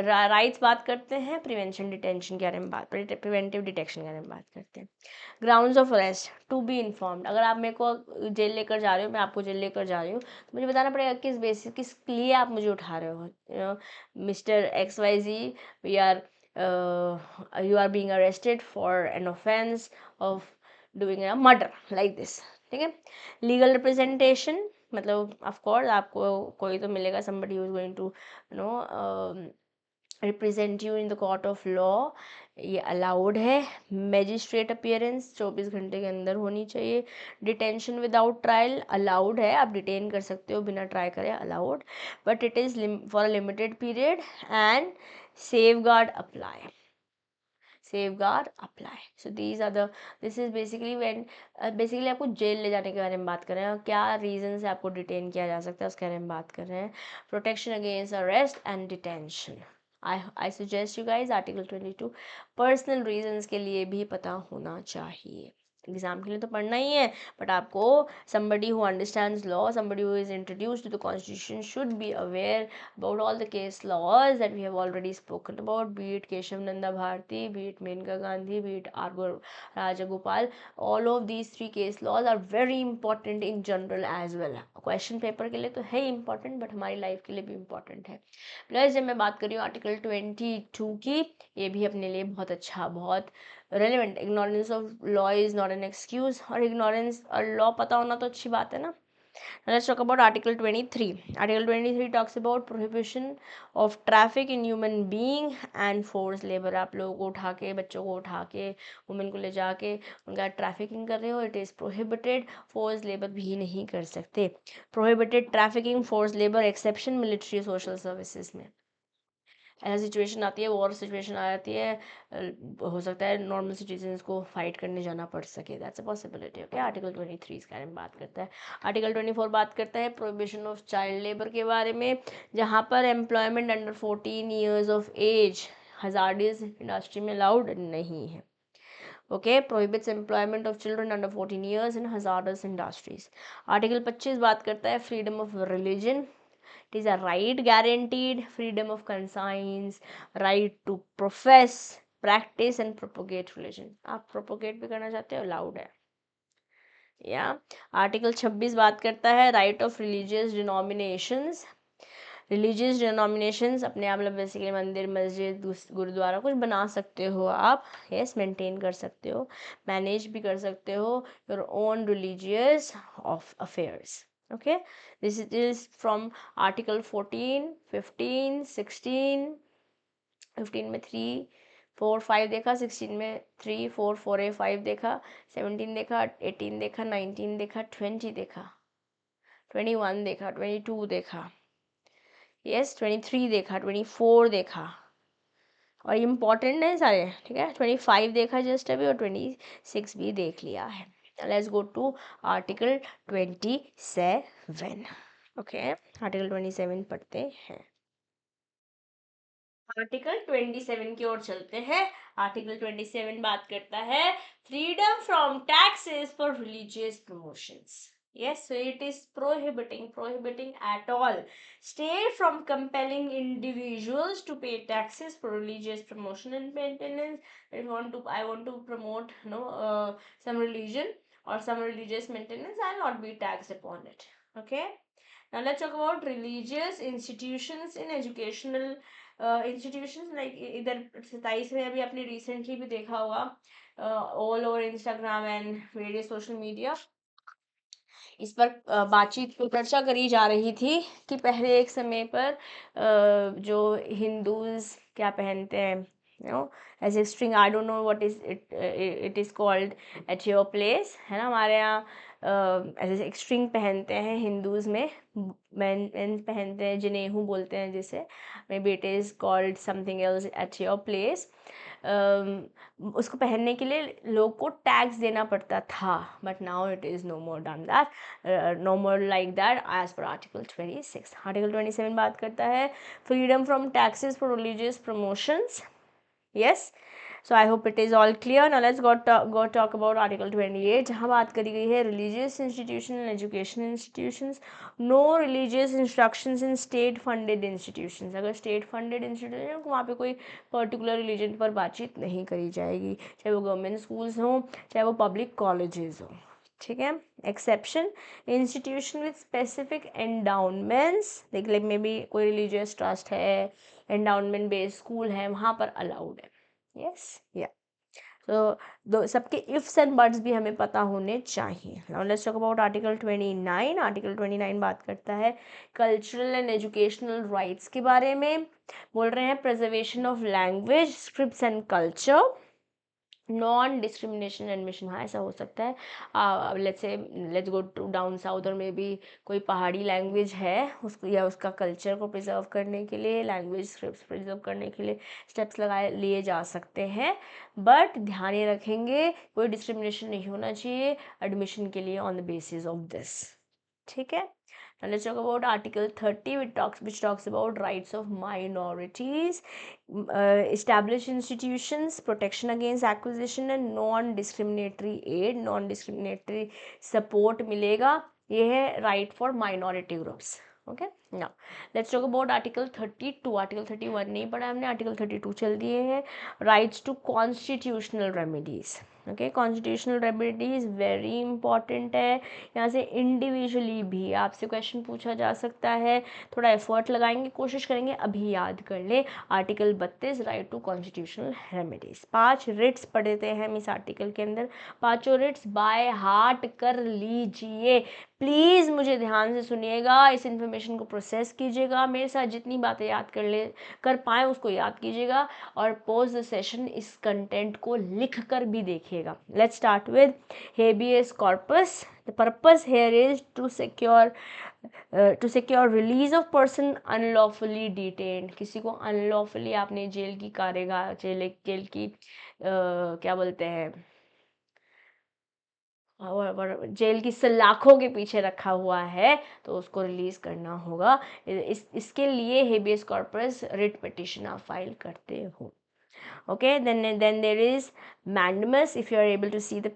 rights बात करते हैं, प्रिवेंशन डिटेंशन के बारे में बात, प्रिवेंटिव डिटेक्शन के बारे में बात करते हैं। Grounds of arrest, to be informed. अगर आप मेरे को जेल लेकर जा रहे हो, मैं आपको जेल लेकर जा रही हूँ, तो मुझे बताना पड़ेगा किस बेसिस, किस लिए आप मुझे उठा रहे हो। Mister XYZ, we are you are being arrested for an offense of doing a murder, like this, ठीक है। लीगल रिप्रेजेंटेशन, मतलब ऑफ कोर्स आपको कोई तो मिलेगा, somebody who is going to you know represent you in the court of law, ये अलाउड है। मैजिस्ट्रेट अपीयरेंस 24 घंटे के अंदर होनी चाहिए। डिटेंशन विदाउट ट्रायल अलाउड है, आप डिटेन कर सकते हो बिना ट्राई करे, allowed, but it is for a limited period and safeguard apply, safeguard apply. So these are the, this is basically when basically आपको जेल ले जाने के बारे में बात कर रहे हैं, और क्या रीजन से आपको डिटेन किया जा सकता है उसके बारे में बात कर रहे हैं। Protection against arrest and detention, I suggest you guys article 22 personal reasons के लिए भी पता होना चाहिए। एग्जाम के लिए तो पढ़ना ही है, बट आपको somebody who understands law, somebody who is introduced to the constitution should be aware about all the case laws that we have already spoken about, be it Keshav Nanda Bharati, be it Menka Gandhi, be it R Rajagopal. All of these 3 case laws are very important in general as well. Question paper के लिए तो है इम्पॉर्टेंट, बट हमारी लाइफ के लिए भी इम्पॉर्टेंट है। प्लस जब मैं बात कर रही हूँ आर्टिकल 22 की, ये भी अपने लिए बहुत अच्छा, बहुत relevant. Ignorance of law is not an excuse, और इग्नोरेंस और लॉ पता होना तो अच्छी बात है ना। Let's talk about Article 23. Article 23 talks about prohibition of traffic in human being and forced labor. आप लोगों को उठा के, बच्चों को उठा के, वुमेन को ले जाके उनका ट्रैफिकिंग कर रहे हो, it is prohibited. Force labour भी नहीं कर सकते। Prohibited trafficking, force labour, exception military social services में। ऐसा सिचुएशन आती है, वॉर सिचुएशन आ जाती है, हो सकता है नॉर्मल सिटीजन्स को फाइट करने जाना पड़ सके, that's a possibility. Okay, article 23 इसके बारे में बात करता है। आर्टिकल 24 बात करता है प्रोहिबिशन ऑफ चाइल्ड लेबर के बारे में, जहाँ पर employment under 14 years of age hazardous industry में अलाउड नहीं है। Okay, prohibits employment of children under 14 years in hazardous industries. Article 25 बात करता है freedom of religion, it is a right guaranteed, freedom of conscience, right to profess, practice and propagate religion. आप propagate भी करना चाहते हो, allowed है। या आर्टिकल 26 बात करता है right of religious denominations. Religious denominations अपने आप, मतलब बेसिकली मंदिर, मस्जिद, गुरुद्वारा कुछ बना सकते हो आप, यस, मेंटेन कर सकते हो, मैनेज भी कर सकते हो your own religious of affairs. Okay, this is from article 14, 15, 16, 15 में 3, 4 5 देखा, 16 में 3 4 4 a 5 देखा, 17 देखा, 18 देखा, 19 देखा, 20 देखा, 21 देखा, 22 देखा, यस 23 देखा, 24 देखा, और इम्पॉर्टेंट है सारे, ठीक है। 25 देखा जस्ट अभी, और 26 भी देख लिया है। Let's go to article 27। Okay, article 27 पढ़ते हैं। आर्टिकल 27 की ओर चलते हैं। आर्टिकल 27 बात करता है freedom from taxes for religious promotions. Yes, so it is prohibiting at all state from compelling individuals to pay taxes for religious promotion and maintenance. I want to promote, some religion or some religious maintenance, I'll not be taxed upon it. Okay. Now let's talk about religious institutions in educational institutions. Like इधर 27 में अभी आपने recently भी देखा होगा, all over Instagram and various social media, इस पर बातचीत चर्चा करी जा रही थी कि पहले एक समय पर जो हिंदूज क्या पहनते हैं, as a string, I don't know what is it is called at your place, है ना, हमारे यहाँ एज ए स्ट्रिंग पहनते हैं हिंदूज में, मेन पहनते हैं, जनेऊ बोलते हैं जिसे, may be it is called something else eight your place. उसको पहनने के लिए लोग को टैक्स देना पड़ता था, but now it is no more done that, no more like that as per article 26। Article 27 बात करता है freedom from taxes for religious promotions. Yes, so I hope it is all clear. Now let's go talk about article 28, जहाँ बात करी गई है religious institution and education institutions, no religious instructions in state funded institutions. अगर स्टेट फंडेड इंस्टीट्यूशन है तो वहाँ पे कोई पर्टिकुलर रिलीजन पर बातचीत नहीं करी जाएगी, चाहे वो गवर्नमेंट स्कूल्स हों, चाहे वो पब्लिक कॉलेजेस हों, ठीक है। Exception institution with specific endowments, like may be कोई रिलीजियस ट्रस्ट है, एंडाउनमेंट बेस्ड स्कूल है, वहाँ पर अलाउड है। यस, या तो सबके इफ्स एंड बट्स भी हमें पता होने चाहिए। Now let's talk about article 29। Article 29 बात करता है कल्चरल एंड एजुकेशनल राइट्स के बारे में। बोल रहे हैं preservation of language, scripts and culture, non discrimination admission. हाँ, ऐसा हो सकता है, let's go to down south, और मे बी कोई पहाड़ी लैंग्वेज है उसको, या उसका कल्चर को प्रिजर्व करने के लिए, लैंग्वेज स्क्रिप्ट प्रिजर्व करने के लिए स्टेप्स लगाए लिए जा सकते हैं, बट ध्यान ये रखेंगे कोई डिस्क्रिमिनेशन नहीं होना चाहिए एडमिशन के लिए on the basis of this, ठीक है। Now let's talk about Article 30, which talks about rights of minorities, establish institutions, protection against acquisition and non-discriminatory aid, non-discriminatory support मिलेगा, ये है right for minority groups. Okay, now let's talk about Article 32. Article 31 नहीं पढ़ा हमने, Article 32 चल दिए हैं, rights to constitutional remedies. Okay, constitutional remedies very important है। यहाँ से इंडिविजुअली भी आपसे क्वेश्चन पूछा जा सकता है, थोड़ा एफर्ट लगाएंगे, कोशिश करेंगे, अभी याद कर ले। Article 32 right to constitutional remedies. 5 writs पढ़ते हैं हम इस आर्टिकल के अंदर, 5 रिट्स बाय हार्ट कर लीजिए प्लीज़, मुझे ध्यान से सुनिएगा, इस इन्फॉर्मेशन को प्रोसेस कीजिएगा, मेरे साथ जितनी बातें याद कर पाए उसको याद कीजिएगा, और पोस्ट द सेशन इस कंटेंट को लिख कर भी देखिएगा। Let's start with habeas corpus. The purpose here is to secure release of person unlawfully detained. किसी को अनलॉफुली आपने जेल की कारेगा, जेल की क्या बोलते हैं, जेल की सलाखों के पीछे रखा हुआ है, तो उसको रिलीज करना होगा। इसके लिए हेबियस कॉर्पस रिट पिटिशन आप फाइल करते हो। Okay, then there is mandamus. If you are able to see the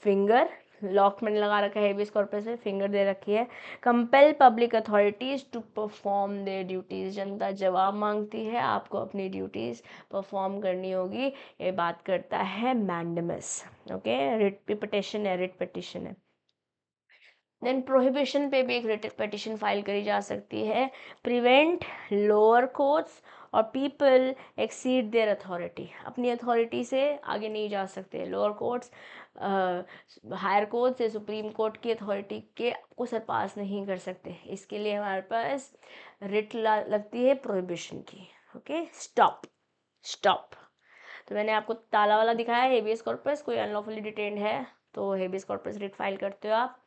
finger, lock मैंने लगा रखा है हेबियस कॉर्पस में, फिंगर दे रखी है। Compel public authorities to perform their duties. जनता जवाब मांगती है, आपको अपनी ड्यूटीज परफॉर्म करनी होगी, ये बात करता है मैंडमस। ओके, रिट पिटिशन है, रिट पिटिशन है। देन प्रोहिबिशन पे भी एक रिट पिटिशन फाइल करी जा सकती है। प्रिवेंट लोअर कोर्ट्स और पीपल एक्सीड देयर अथॉरिटी। अपनी अथॉरिटी से आगे नहीं जा सकते। लोअर कोर्ट्स हायर कोर्ट से सुप्रीम कोर्ट की अथॉरिटी के को सरपास नहीं कर सकते। इसके लिए हमारे पास रिट लगती है प्रोहिबिशन की। Okay, stop. तो मैंने आपको ताला वाला दिखाया, हेबियस कॉर्पस, कोई अनलॉफुली डिटेन्ड है तो हेबियस कॉर्पस रिट फाइल करते हो आप।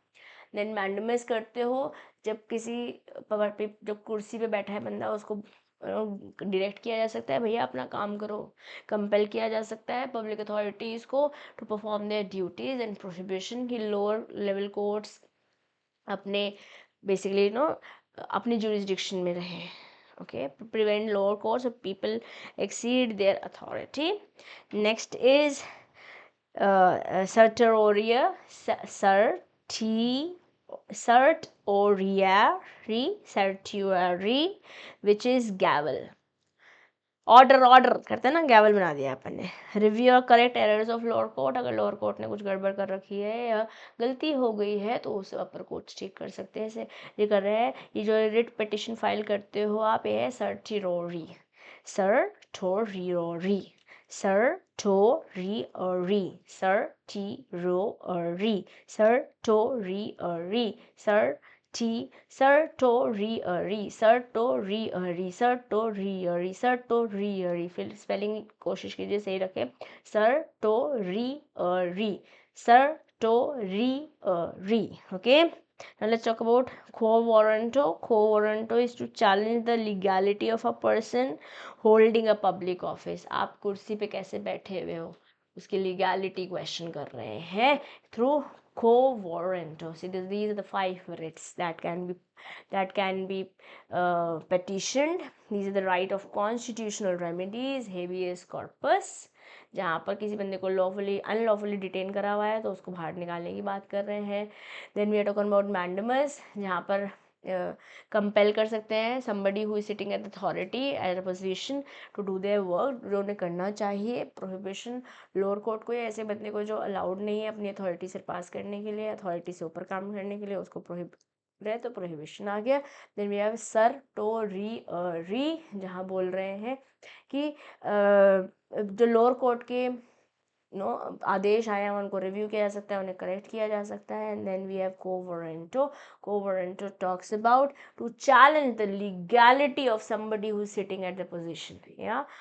देन मैंडेमस करते हो जब किसी जो कुर्सी पे बैठा है बंदा उसको डायरेक्ट किया जा सकता है, भैया अपना काम करो, कंपेल किया जा सकता है पब्लिक अथॉरिटीज़ को to perform their duties and prohibition की लोअर लेवल कोर्ट्स अपने बेसिकली अपनी जुरिस्डिक्शन में रहे। okay, prevent lower courts of people exceed their authority. Next is certiorari, certiorari, which is gavel. Order करते हैं ना, गैवल बना दिया अपन ने। रिव्यू और correct errors of lower court, अगर लोअर कोर्ट ने कुछ गड़बड़ कर रखी है या गलती हो गई है तो उसे अपर कोर्ट ठीक कर सकते हैं। ऐसे ये कर रहे हैं, ये जो रिट पिटिशन फाइल करते हो आप, ये है सर्टिरोरी, सर्टिरोरी, सर्टिरोरी, सर्टिरोरी, सर्टिरोरी, सर्टिरोरी, फिर स्पेलिंग कोशिश कीजिए सही रखें, certiorari, certiorari. Okay, now let's talk about quo warranto. Quo warranto is to challenge the legality of a person holding a public office. आप कुर्सी पे कैसे बैठे हुए हो उसकी लीगैलिटी क्वेश्चन कर रहे हैं through quo warranto. See, these are the 5 writs that can be petitioned. These are the right of constitutional remedies, habeas corpus, जहाँ पर किसी बंदे को लॉफुली अनलॉफुली डिटेन करा हुआ है तो उसको बाहर निकालने की बात कर रहे हैं। Then we are talking about mandamus, जहाँ पर कंपेल कर सकते हैं somebody who is sitting at the authority at a position to do their work, जो उन्हें करना चाहिए। प्रोहिबिशन, लोअर कोर्ट को या ऐसे बंदे को जो अलाउड नहीं है अपनी अथॉरिटी से पास करने के लिए, अथॉरिटी से ऊपर काम करने के लिए, उसको रहे तो प्रोहिबिशन आ गया। देन वी हैव सर्टिरोरी, जहाँ बोल रहे हैं कि जो लोअर कोर्ट के आदेश आए हैं उनको रिव्यू किया जा सकता है, उन्हें करेक्ट किया जा सकता है। And then we have quo warranto. Quo warranto talks about to challenge the legality of somebody who is sitting at the position,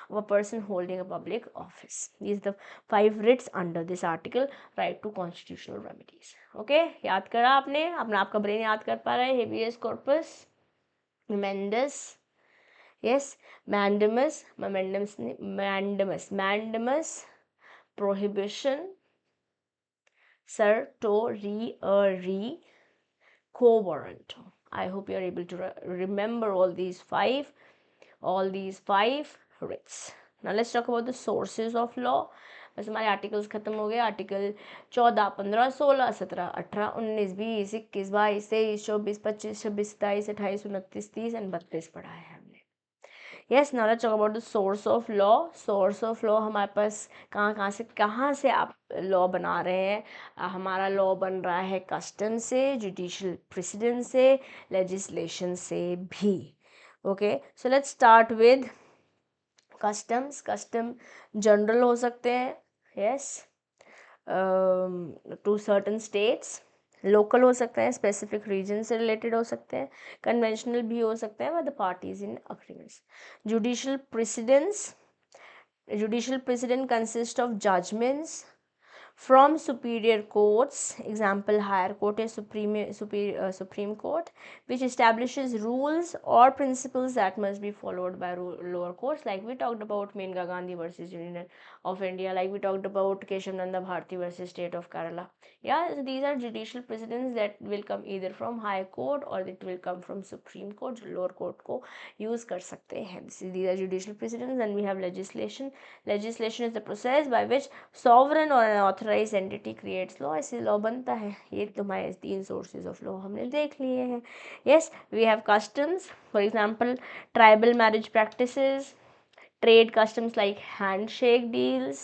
of a person holding a public office. These are the 5 writs under this article, right to constitutional remedies. Okay, याद करा आपने, आपका ब्रेन याद कर पा रहा है। habeas corpus, mendes, yes, mandamus, prohibition, certiorari, quo warranto. I hope you are able to remember all these five writs. Now let's talk about the sources of law. बस हमारे आर्टिकल्स खत्म हो गए। आर्टिकल 14, 15, 16, 17, 18, 19, 20, 21, 22, 23, 24, 25, 26, 27, 28, 29, 30 एंड 32 पढ़ा है हमने। Yes, now let's talk about the source of law. Source of law हमारे पास कहाँ से आप लॉ बना रहे हैं। हमारा लॉ बन रहा है कस्टम से, जुडिशियल प्रेसिडेंट से, लेजिस्लेशन से भी। Okay, so let's start with customs. Custom general हो सकते हैं, yes, to certain states. Local हो सकता है, स्पेसिफिक रीजन से रिलेटेड हो सकते हैं। कन्वेंशनल भी हो सकते हैं with the parties in agreements. Judicial precedent consist of judgments from superior courts, example higher court is supreme court, which establishes rules or principles that must be followed by lower courts, like we talked about Menga Gandhi versus Union of India, like we talked about Keshav Nanda Bharti versus State of Kerala. Yeah, so these are judicial precedents that will come either from high court or it will come from supreme court, lower court को use कर सकते हैं। These are judicial precedents. And we have legislation. Legislation is the process by which sovereign or an authorized entity creates law. ऐसे लॉ बनता है। ये तुम्हारे 3 sources of law हमने देख लिए हैं। Yes, we have customs, for example tribal marriage practices, trade customs like handshake deals.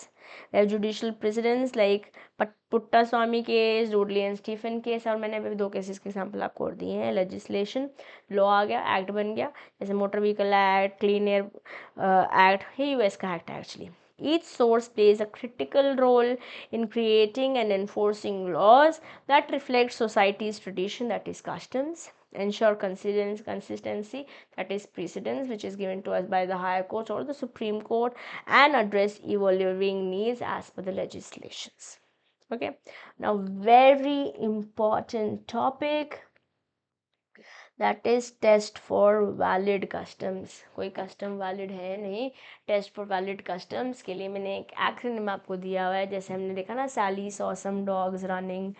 We have judicial precedents like Puttaswamy case, रूडली एंड स्टीफन केस, और मैंने अभी 2 केसेस के एग्जाम्पल आपको और दिए हैं। लेजिस्लेशन, लॉ आ गया, एक्ट बन गया, जैसे motor vehicle act, clean air act, ये यूएस का एक्ट है actually. Each source plays a critical role in creating and enforcing laws that reflect society's tradition, that is customs. ensure consistency, that is precedence which is given to us by the higher courts or the Supreme Court, and address evolving needs as per the legislations. Okay, now very important topic, that is test for valid customs. कोई custom valid है नहीं, test for valid customs के लिए मैंने एक acronym आपको दिया हुआ है, जैसे हमने देखा ना, Sally saw some dogs running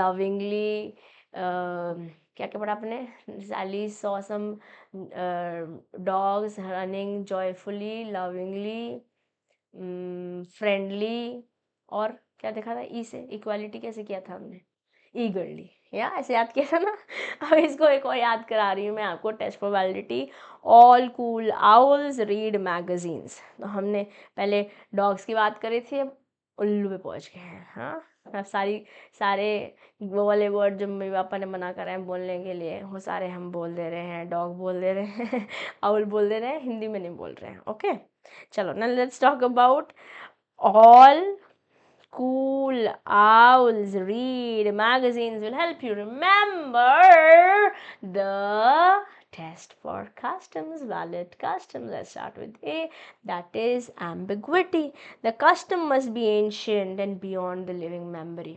lovingly, क्या क्या पढ़ा आपने, Sally saw some dogs running joyfully, lovingly, friendly, और क्या देखा था, ई से इक्वालिटी कैसे किया था हमने, ईगरली, या ऐसे याद किया था ना। अब इसको एक और याद करा रही हूँ मैं आपको, test for validity, all cool owls read magazines. तो हमने पहले डॉग्स की बात करी थी, अब उल्लू पे पहुँच गए हैं। हाँ, अब सारे वो वाले वर्ड जो मम्मी पापा ने मना करा है बोलने के लिए, वो सारे हम बोल दे रहे हैं, डॉग बोल दे रहे हैं, आउल बोल दे रहे हैं, हिंदी में नहीं बोल रहे हैं। ओके, चलो ना, let's talk about all cool owls read magazines will help you remember the test for customs, valid customs. Let's start with A, that is ambiguity. The custom must be ancient and beyond the living memory.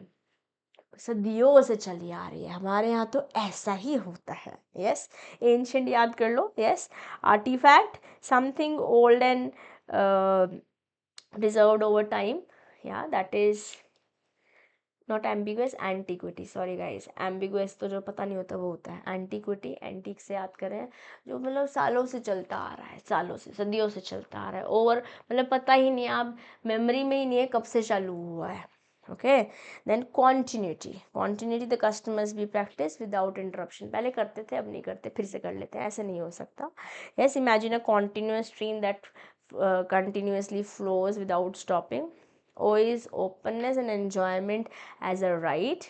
सदियों से चली आ रही है, हमारे यहाँ तो ऐसा ही होता है। यस, एंशियंट याद कर लो। Yes, artefact, something old and preserved over time. Yeah, that is not ambiguous, antiquity. Sorry guys, ambiguous तो जो पता नहीं होता वो होता है antiquity। antique से याद करें जो मतलब सालों से चलता आ रहा है, सालों से, सदियों से चलता आ रहा है, ओवर मतलब पता ही नहीं, आप मेमोरी में ही नहीं है कब से चालू हुआ है। Okay, then continuity, the custom must be practiced without interruption। पहले करते थे, अब नहीं करते, फिर से कर लेते हैं, ऐसे नहीं हो सकता। yes, imagine a continuous stream that continuously flows without stopping. O is openness and enjoyment as a right.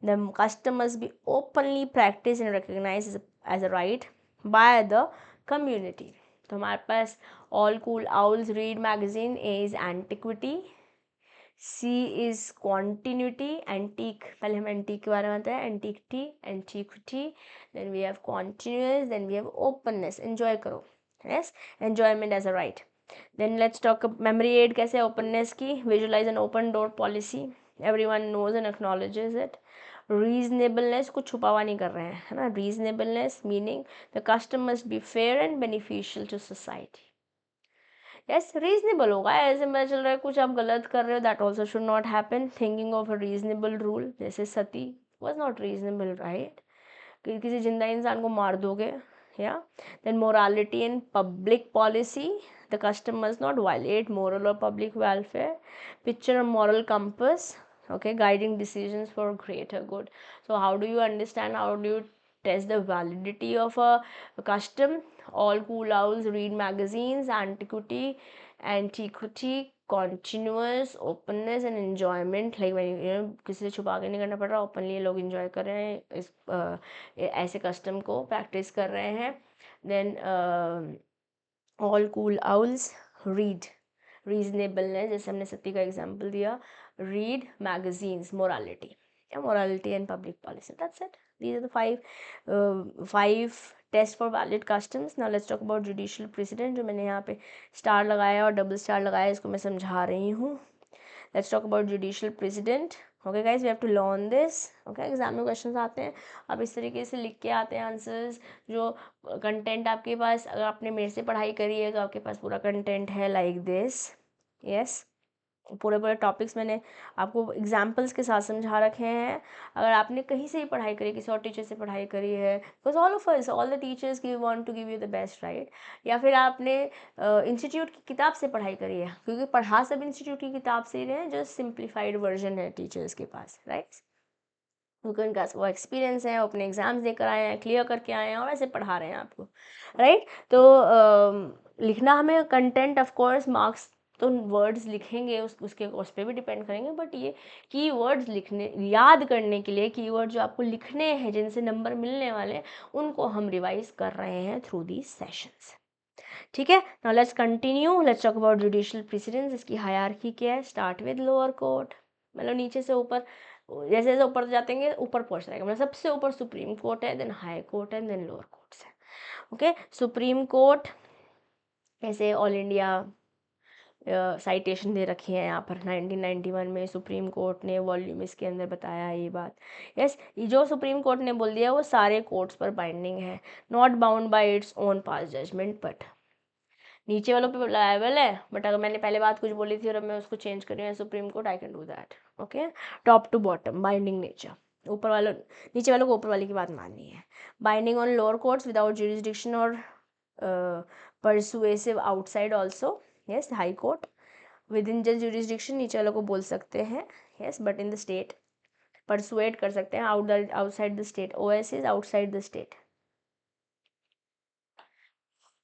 The custom must be openly practiced and recognized as a right by the community. तो हमारे पास all cool owls read magazine, A is antiquity, C is continuity, antique, पहले हम antique के बारे में बताए, antiquity, then we have continuous, then we have openness, enjoy करो, yes, enjoyment as a right. Then let's talk memory aid कैसे, openness की, visualize an open door policy, everyone knows and acknowledges it. Reasonableness, कुछ छुपा हुआ नहीं कर रहे हैं, है ना, reasonableness meaning the custom must be fair and beneficial to society. Yes, reasonable होगा, ऐसे पता चल रहा है कुछ आप गलत कर रहे हो, that also should not happen. Thinking of a reasonable rule, जैसे sati was not reasonable, right, किसी जिंदा इंसान को मार दोगे, या। Then morality and public policy, the custom must not violate moral और public welfare. Picture a moral compass, okay, guiding decisions for greater good. So how do you understand, how do you test the validity of a custom? All cool owls read magazines, antiquity, continuous, openness and enjoyment, like when you know किसी से छुपा के नहीं करना पड़ रहा, openly लोग enjoy कर रहे हैं, इस ऐसे custom को practice कर रहे हैं। then all cool owls read, reasonableness, जैसे हमने सत्ती का एग्जाम्पल दिया, read magazines, morality, yeah, morality and public policy, that's it. These are the five tests for valid customs. Now let's talk about judicial precedent, जो मैंने यहाँ पे स्टार लगाया और डबल स्टार लगाया, इसको मैं समझा रही हूँ। Let's talk about judicial precedent. Okay guys, we have to learn this. Okay, exam में क्वेश्चंस आते हैं, आप इस तरीके से लिख के आते हैं आंसर्स, जो कंटेंट आपके पास, अगर आपने मेरे से पढ़ाई करी है तो आपके पास पूरा कंटेंट है लाइक दिस। यस, पूरे टॉपिक्स मैंने आपको एग्जाम्पल्स के साथ समझा रखे हैं। अगर आपने कहीं से ही पढ़ाई करी, किसी और टीचर से पढ़ाई करी है, because all of us, all the teachers give want to give you the best, right, या फिर आपने इंस्टीट्यूट की किताब से पढ़ाई करी है, क्योंकि पढ़ा सब इंस्टीट्यूट की किताब से ही रहे हैं, जो सिंप्लीफाइड वर्जन है टीचर्स के पास, राइट, क्योंकि उनका वो एक्सपीरियंस है, वो अपने एग्जाम्स देकर आए हैं, क्लियर करके आए हैं और ऐसे पढ़ा रहे हैं आपको, राइट। तो लिखना हमें कंटेंट, ऑफ कोर्स मार्क्स तो वर्ड्स लिखेंगे उसके उस पर भी डिपेंड करेंगे, बट ये कीवर्ड्स लिखने, याद करने के लिए कीवर्ड जो आपको लिखने हैं, जिनसे नंबर मिलने वाले हैं, उनको हम रिवाइज कर रहे हैं थ्रू दीज सेशंस। ठीक है, now let's continue, let's talk about judicial precedence. इसकी हायरार्की क्या है, स्टार्ट विद लोअर कोर्ट, मतलब नीचे से ऊपर जैसे जैसे ऊपर जाते ऊपर पहुंच जाएगा, मतलब सबसे ऊपर सुप्रीम कोर्ट है, देन हाई कोर्ट है, देन लोअर कोर्ट्स है। ओके, सुप्रीम कोर्ट ऐसे ऑल इंडिया साइटेशन दे रखी है यहाँ पर 1991 में सुप्रीम कोर्ट ने वॉल्यूम इसके अंदर बताया है ये बात। यस, जो सुप्रीम कोर्ट ने बोल दिया वो सारे कोर्ट्स पर बाइंडिंग है, not bound by its own passed judgement, but नीचे वालों पे लायबल है, बट अगर मैंने पहले बात कुछ बोली थी और अब मैं उसको चेंज कर रही हूँ Supreme Court, I can do that. Okay, top to bottom binding nature, ऊपर वालों नीचे वालों को ऊपर वाले की बात माननी है। Binding on lower courts without jurisdiction और persuasive outside also, yes high court within just jurisdiction नीचे वालों को बोल सकते हैं, yes but in the state persuade कर सकते हैं, outside the state, OS is outside the state.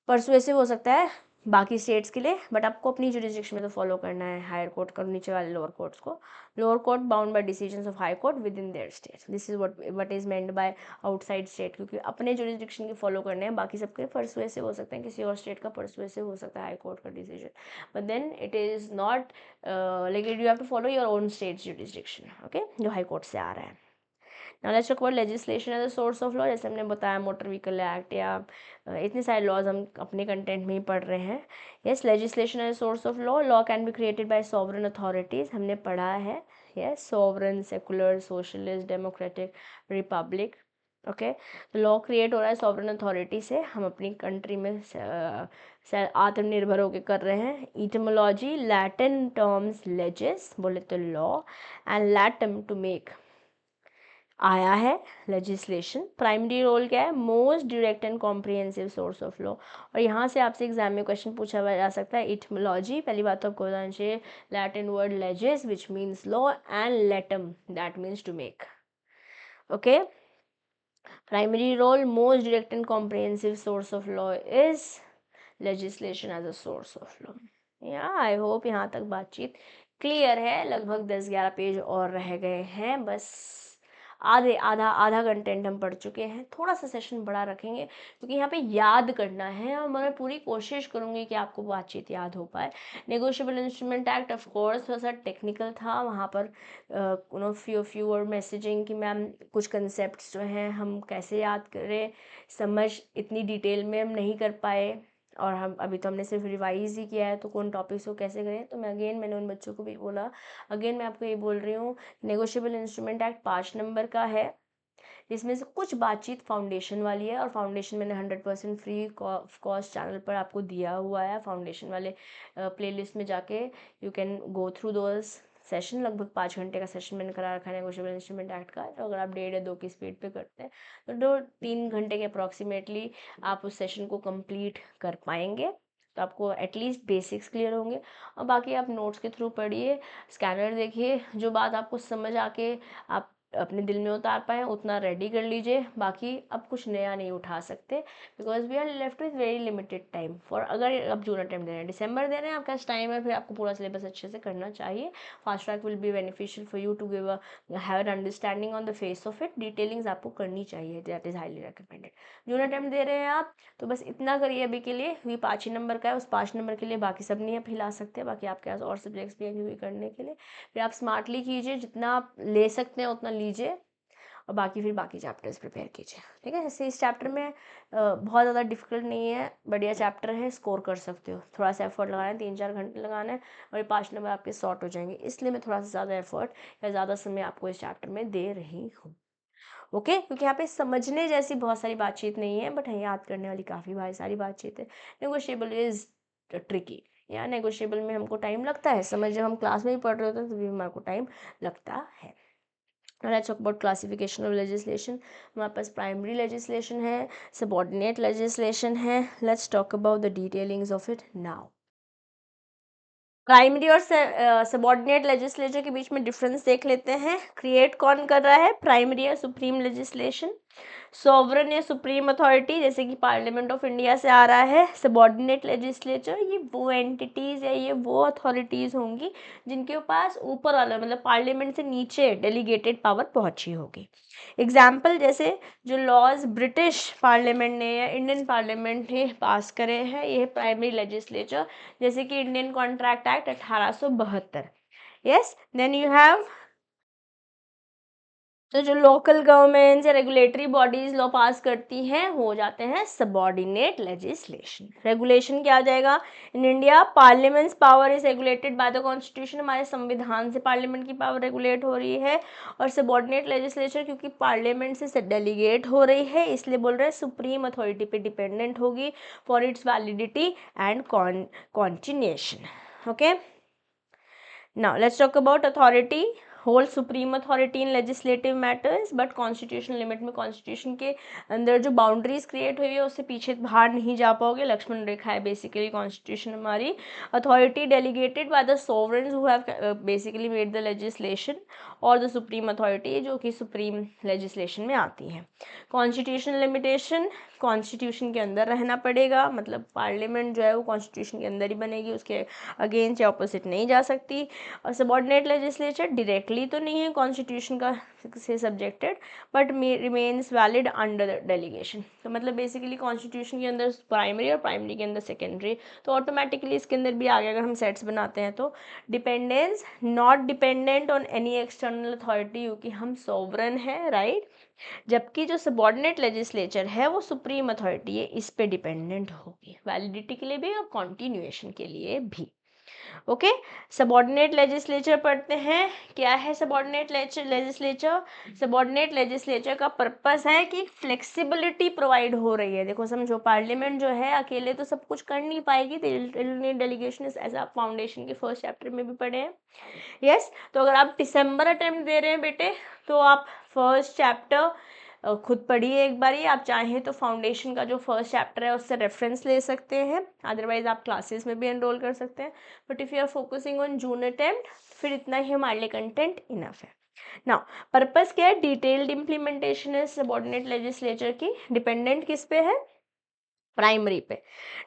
Persuasive हो सकता है बाकी स्टेट्स के लिए, बट आपको अपनी जुरिस्डिक्शन में तो फॉलो करना है हायर कोर्ट का, नीचे वाले लोअर कोर्ट्स को। Lower court bound by decisions of high court with in their state, this is what is meant by outside state, क्योंकि अपने जुरिस्डिक्शन के फॉलो करने हैं, बाकी सबके परसुएसिव हो सकते हैं, किसी और स्टेट का परसुएसिव हो सकता है हाई कोर्ट का decision, but then it is not like you have to follow your own state jurisdiction, okay, जो हाई कोर्ट से आ रहा है। Now let's talk about legislation as a source of law, जैसे हमने बताया मोटर व्हीकल एक्ट या इतने सारे लॉज हम अपने कंटेंट में ही पढ़ रहे हैं। Yes, legislation as a source of law, law can be created by sovereign authorities, हमने पढ़ा है। Yes, sovereign, secular, socialist, democratic, republic, okay, तो लॉ क्रिएट हो रहा है सॉवरन अथॉरिटी से, हम अपनी कंट्री में आत्मनिर्भर होकर कर रहे हैं। इटमोलॉजी, लैटिन टर्म्स लेजिस बोले तो लॉ, एंड लैटम टू मेक आया है लेजिस्लेशन। प्राइमरी रोल क्या है, most direct and comprehensive source of law, और यहाँ से आपसे एग्जाम में क्वेश्चन पूछा जा सकता है। इटमोलॉजी, पहली बात तो आपको बताना चाहिए, Latin word legis which means law, and latum that means to make, okay. Primary role, most direct and comprehensive source of law is legislation as a source of law. या आई होप यहाँ तक बातचीत क्लियर है। लगभग 10-11 पेज और रह गए हैं, बस आधा आधा कंटेंट हम पढ़ चुके हैं। थोड़ा सा सेशन बड़ा रखेंगे क्योंकि यहाँ पे याद करना है, और मैं पूरी कोशिश करूँगी कि आपको बातचीत याद हो पाए। Negotiable instrument act of course थोड़ा सा टेक्निकल था, वहाँ पर फ्यू और मैसेजिंग कि मैम कुछ कंसेप्ट जो हैं हम कैसे याद करें, समझ इतनी डिटेल में हम नहीं कर पाए, और हम अभी तो हमने सिर्फ रिवाइज ही किया है, तो कौन टॉपिक्स को कैसे करें। तो मैंने उन बच्चों को भी बोला, अगेन मैं आपको ये बोल रही हूँ, नेगोशिएबल इंस्ट्रूमेंट एक्ट 5 नंबर का है, जिसमें से कुछ बातचीत फाउंडेशन वाली है, और फाउंडेशन मैंने 100% फ्री कॉस्ट चैनल पर आपको दिया हुआ है। फाउंडेशन वाले प्लेलिस्ट में जाके you can go through those session. लगभग 5 घंटे का सेशन मैंने करा रखा है नेगोशिएबल इंस्ट्रूमेंट एक्ट का, तो अगर आप 1.5 या 2 की स्पीड पे करते हैं तो 2-3 घंटे के अप्रॉक्सीमेटली आप उस सेशन को कंप्लीट कर पाएंगे, तो आपको एटलीस्ट बेसिक्स क्लियर होंगे। और बाकी आप नोट्स के थ्रू पढ़िए, स्कैनर देखिए, जो बात आपको समझ आके आप अपने दिल में उतार पाएँ उतना रेडी कर लीजिए। बाकी अब कुछ नया नहीं उठा सकते, because we are left with very limited time for, अगर आप जून अटेम्प्ट दे रहे हैं, दिसंबर दे रहे हैं, आपके पास टाइम है, फिर आपको पूरा सिलेबस अच्छे से करना चाहिए। Fast track will be beneficial for you to give have an understanding on the face of it. Detailings आपको करनी चाहिए, that is highly recommended. June attempt दे रहे हैं आप, तो बस इतना करिए अभी के लिए, ये 5 ही नंबर का है, उस 5 नंबर के लिए बाकी सब नहीं आप हिला सकते, बाकी आपके पास और सब्जेक्ट्स भी हैं करने के लिए। फिर आप स्मार्टली कीजिए, जितना आप ले सकते हैं उतना लीजिए, और बाकी फिर बाकी चैप्टर्स प्रिपेयर कीजिए, ठीक है। जैसे इस चैप्टर में बहुत ज़्यादा डिफिकल्ट नहीं है, बढ़िया चैप्टर है, स्कोर कर सकते हो। थोड़ा सा एफर्ट लगाना है, 3-4 घंटे लगाना है, और ये 5 नंबर आपके सॉर्ट हो जाएंगे, इसलिए मैं थोड़ा सा ज़्यादा एफर्ट या ज़्यादा समय आपको इस चैप्टर में दे रही हूँ, ओके। क्योंकि यहाँ पे समझने जैसी बहुत सारी बातचीत नहीं है, बट याद करने वाली काफ़ी भारी सारी बातचीत है। नेगोशिएबल इज ट्रिकी, या नेगोशिएबल में हमको टाइम लगता है, समझ जब हम क्लास में ही पढ़ रहे होते हैं तभी हमारे को टाइम लगता है। Let's talk about classification of legislation. हमारे पास प्राइमरी लेजिस्लेशन है, सबॉर्डिनेट लेजिस्लेशन है। Let's talk about the detailings of it now. Primary और सबॉर्डिनेट लेजिस्लेचर के बीच में डिफरेंस देख लेते हैं। क्रिएट कौन कर रहा है, प्राइमरी या सुप्रीम लेजिस्लेशन। सॉवरन या सुप्रीम अथॉरिटी जैसे कि पार्लियामेंट ऑफ इंडिया से आ रहा है। सबॉर्डिनेट लेजिस्लेचर, ये वो एंटिटीज़ या ये वो अथॉरिटीज़ होंगी जिनके पास ऊपर वाला मतलब पार्लियामेंट से नीचे डेलीगेटेड पावर पहुंची होगी। एग्जाम्पल, जैसे जो लॉज ब्रिटिश पार्लियामेंट ने या इंडियन पार्लियामेंट ने पास करे हैं, ये प्राइमरी लेजिस्लेचर, जैसे कि Indian contract act 1872। Yes, then you have तो जो लोकल गवर्नमेंट्स या रेगुलेटरी बॉडीज लॉ पास करती हैं हो जाते हैं सबऑर्डिनेट लेजिस्लेशन। रेगुलेशन क्या आ जाएगा in India, parliaments power is regulated by the constitution, हमारे संविधान से पार्लियामेंट की पावर रेगुलेट हो रही है। और सबऑर्डिनेट लेजिस्लेचर क्योंकि पार्लियामेंट से डेलीगेट हो रही है इसलिए बोल रहे हैं सुप्रीम अथॉरिटी पे डिपेंडेंट होगी for its validity and continuation. Okay, now let's talk about authority, whole supreme authority in legislative matters, but constitutional limit में constitution के अंदर जो boundaries create हुई है उससे पीछे बाहर नहीं जा पाओगे, लक्ष्मण रेखा है basically constitution हमारी। authority delegated by the sovereigns who have basically made the legislation, और the supreme authority जो कि supreme legislation में आती है। constitutional limitation, कॉन्स्टिट्यूशन के अंदर रहना पड़ेगा, मतलब पार्लियामेंट जो है वो कॉन्स्टिट्यूशन के अंदर ही बनेगी, उसके अगेंस्ट या ऑपोजिट नहीं जा सकती। और सबऑर्डिनेट लेजिस्लेचर डायरेक्टली तो नहीं है कॉन्स्टिट्यूशन का से subjected but remains valid under delegation. तो मतलब बेसिकली कॉन्स्टिट्यूशन के अंदर प्राइमरी और प्राइमरी के अंदर सेकेंडरी, तो ऑटोमेटिकली इसके अंदर भी आगे अगर हम सेट्स बनाते हैं तो dependence, not dependent on any external authority क्योंकि हम सोवरन है, राइट। जबकि जो सबऑर्डिनेट लेजिस्लेचर है वो सुप्रीम अथॉरिटी है, इस पे डिपेंडेंट होगी वैलिडिटी के लिए भी और कॉन्टिन्यूएशन के लिए भी। ओके, सबऑर्डिनेट लेजिस्लेचर पढ़ते हैं। क्या है सबऑर्डिनेट लेजिस्लेचर? सबऑर्डिनेट लेजिस्लेचर का पर्पस है कि फ्लेक्सिबिलिटी प्रोवाइड हो रही है। देखो समझो, पार्लियामेंट जो है अकेले तो सब कुछ कर नहीं पाएगी, डेलीगेशन एज अ फाउंडेशन के फर्स्ट चैप्टर में भी पढ़े हैं। यस, तो अगर आप दिसंबर अटेम्प्ट दे रहे हैं बेटे तो आप फर्स्ट चैप्टर खुद पढ़िए एक बारी, आप चाहें तो फाउंडेशन का जो फर्स्ट चैप्टर है उससे रेफरेंस ले सकते हैं, अदरवाइज आप क्लासेस में भी एनरोल कर सकते हैं। But if you are focusing on June attempt फिर इतना ही हमारे लिए कंटेंट इनफ है। नाउ पर्पस क्या है? डिटेल्ड इम्प्लीमेंटेशन है सबऑर्डिनेट लेजिस्लेचर की। डिपेंडेंट किस पे है? प्राइमरी पे।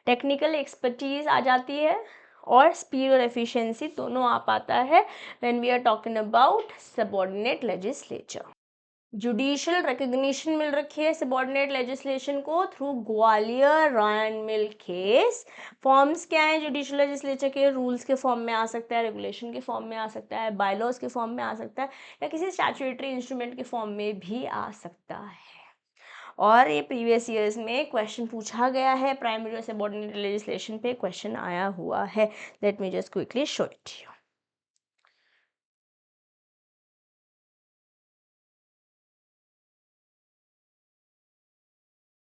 टेक्निकल एक्सपर्टीज आ जाती है और स्पीड और एफिशिएंसी दोनों आ पाता है when we are talking about subordinate legislature. Judicial recognition मिल रखी है सबऑर्डिनेट लेजिस्लेशन को through Gwalior royal mill case. Forms क्या है जुडिशियल लेजिस्लेचर के? रूल्स के फॉर्म में आ सकता है, रेगुलेशन के फॉर्म में आ सकता है, बायलॉज के फॉर्म में आ सकता है, या किसी स्टैट्यूटरी इंस्ट्रूमेंट के फॉर्म में भी आ सकता है। और ये प्रीवियस ईयर्स में क्वेश्चन पूछा गया है, प्राइमरी और सबऑर्डिनेट लेजिस्लेशन पे क्वेश्चन आया हुआ है। Let me just quickly show it you.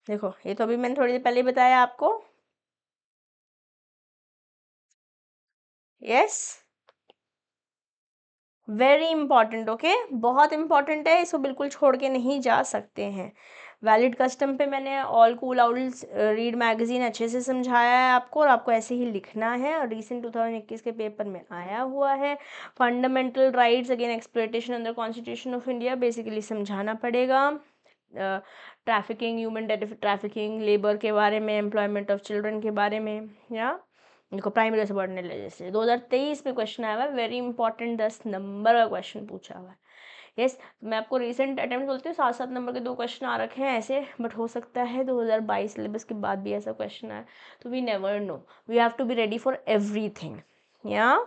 देखो ये तो अभी मैंने थोड़ी देर पहले बताया आपको। Yes, very important. ओके, बहुत इंपॉर्टेंट है, इसको बिल्कुल छोड़ के नहीं जा सकते हैं। वैलिड कस्टम पे मैंने all cool owls read magazine अच्छे से समझाया है आपको, और आपको ऐसे ही लिखना है, और रिसेंट 2021 के पेपर में आया हुआ है। Fundamental rights again exploitation under constitution of India, basically समझाना पड़ेगा। ट्रैफिकिंग, ह्यूमन ट्रैफिकिंग, लेबर के बारे में, एम्प्लॉयमेंट ऑफ चिल्ड्रन के बारे में, या देखो प्राइमरी सबऑर्डिनेट लेजिस्लेशन 2023 में क्वेश्चन आया हुआ है, वेरी इंपॉर्टेंट, 10 नंबर का क्वेश्चन पूछा हुआ है। यस, मैं आपको रिसेंट अटेम्प्ट बोलती हूँ, 7-7 नंबर के 2 क्वेश्चन आ रखे हैं ऐसे, बट हो सकता है 2022 सिलेबस के बाद भी ऐसा क्वेश्चन आए, तो we never know, we have to be ready for everything. या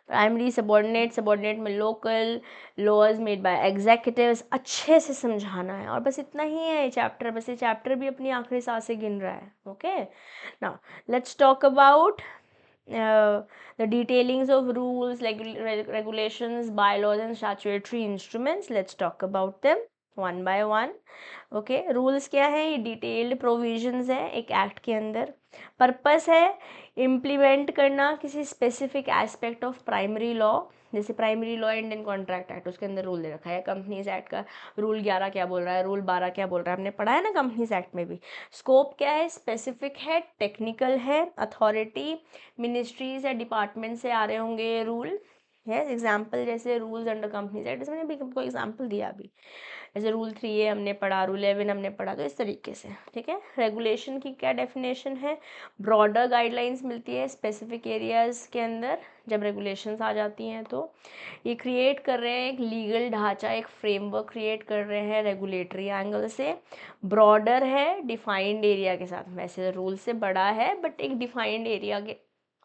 प्राइमरी सबऑर्डिनेट, सबऑर्डिनेट में local, laws made by executives, अच्छे से समझाना है। और बस इतना ही है ये चैप्टर, बस ये चैप्टर भी अपनी आखिरी सांसें गिन रहा है। Okay, now let's talk about the detailings of rules, regulations, bylaws and statutory instruments. Let's talk about them one by one. Okay, rules क्या है? ये डिटेल्ड प्रोविजंस है एक एक्ट के अंदर। पर्पस है इम्प्लीमेंट करना किसी specific aspect of primary law, जैसे primary law Indian contract act, उसके अंदर रूल दे रखा है। कंपनीज एक्ट का रूल 11 क्या बोल रहा है, रूल 12 क्या बोल रहा है, हमने पढ़ा है ना कंपनीज एक्ट में भी। स्कोप क्या है? स्पेसिफिक है, टेक्निकल है, अथॉरिटी मिनिस्ट्रीज या डिपार्टमेंट से आ रहे होंगे ये रूल। यस, एग्जाम्पल जैसे रूल्स अंडर कंपनीज एक्ट, मैंने भी आपको एग्जाम्पल दिया अभी, जैसे रूल 3A हमने पढ़ा, रूल 11 हमने पढ़ा, तो इस तरीके से। ठीक है, रेगुलेशन की क्या डेफिनेशन है? ब्रॉडर गाइडलाइंस मिलती है स्पेसिफिक एरियाज़ के अंदर जब रेगुलेशंस आ जाती हैं, तो ये क्रिएट कर रहे हैं एक लीगल ढांचा, एक फ्रेमवर्क क्रिएट कर रहे हैं रेगुलेटरी एंगल से। ब्रॉडर है डिफाइंड एरिया के साथ, वैसे रूल से बड़ा है बट एक डिफाइंड एरिया के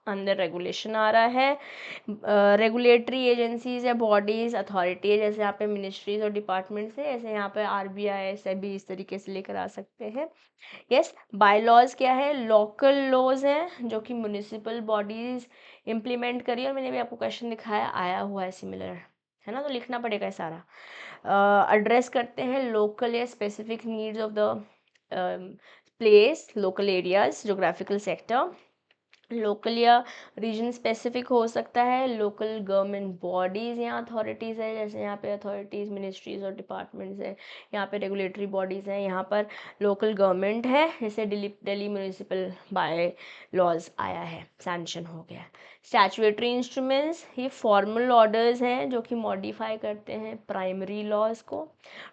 अंदर रेगुलेशन आ रहा है। रेगुलेटरी एजेंसीज या बॉडीज अथॉरिटी है, जैसे यहाँ पे मिनिस्ट्रीज और डिपार्टमेंट्स है, ऐसे यहाँ पे आरबीआई सेबी इस तरीके से लेकर आ सकते हैं। यस, बायलॉज क्या है? लोकल लॉज हैं जो कि म्यूनिसिपल बॉडीज इम्प्लीमेंट करिए, और मैंने भी आपको क्वेश्चन दिखाया, आया हुआ है सिमिलर, है ना, तो लिखना पड़ेगा ये सारा। एड्रेस करते हैं लोकल या specific needs of the place, local areas, geographical sector. Local या रीजन स्पेसिफिक हो सकता है। लोकल गवर्नमेंट बॉडीज़ या अथॉरिटीज़ है, जैसे यहाँ पे अथॉरिटीज़ मिनिस्ट्रीज और डिपार्टमेंट्स है। यहाँ पे रेगुलेटरी बॉडीज़ हैं, यहाँ पर लोकल गवर्नमेंट है, जैसे दिल्ली म्यूनिसिपल बाय लॉज आया है, सैंक्शन हो गया। स्टैचुएटरी इंस्ट्रूमेंट्स, ये फॉर्मल ऑर्डर्स हैं जो कि मॉडिफाई करते हैं प्राइमरी लॉज को।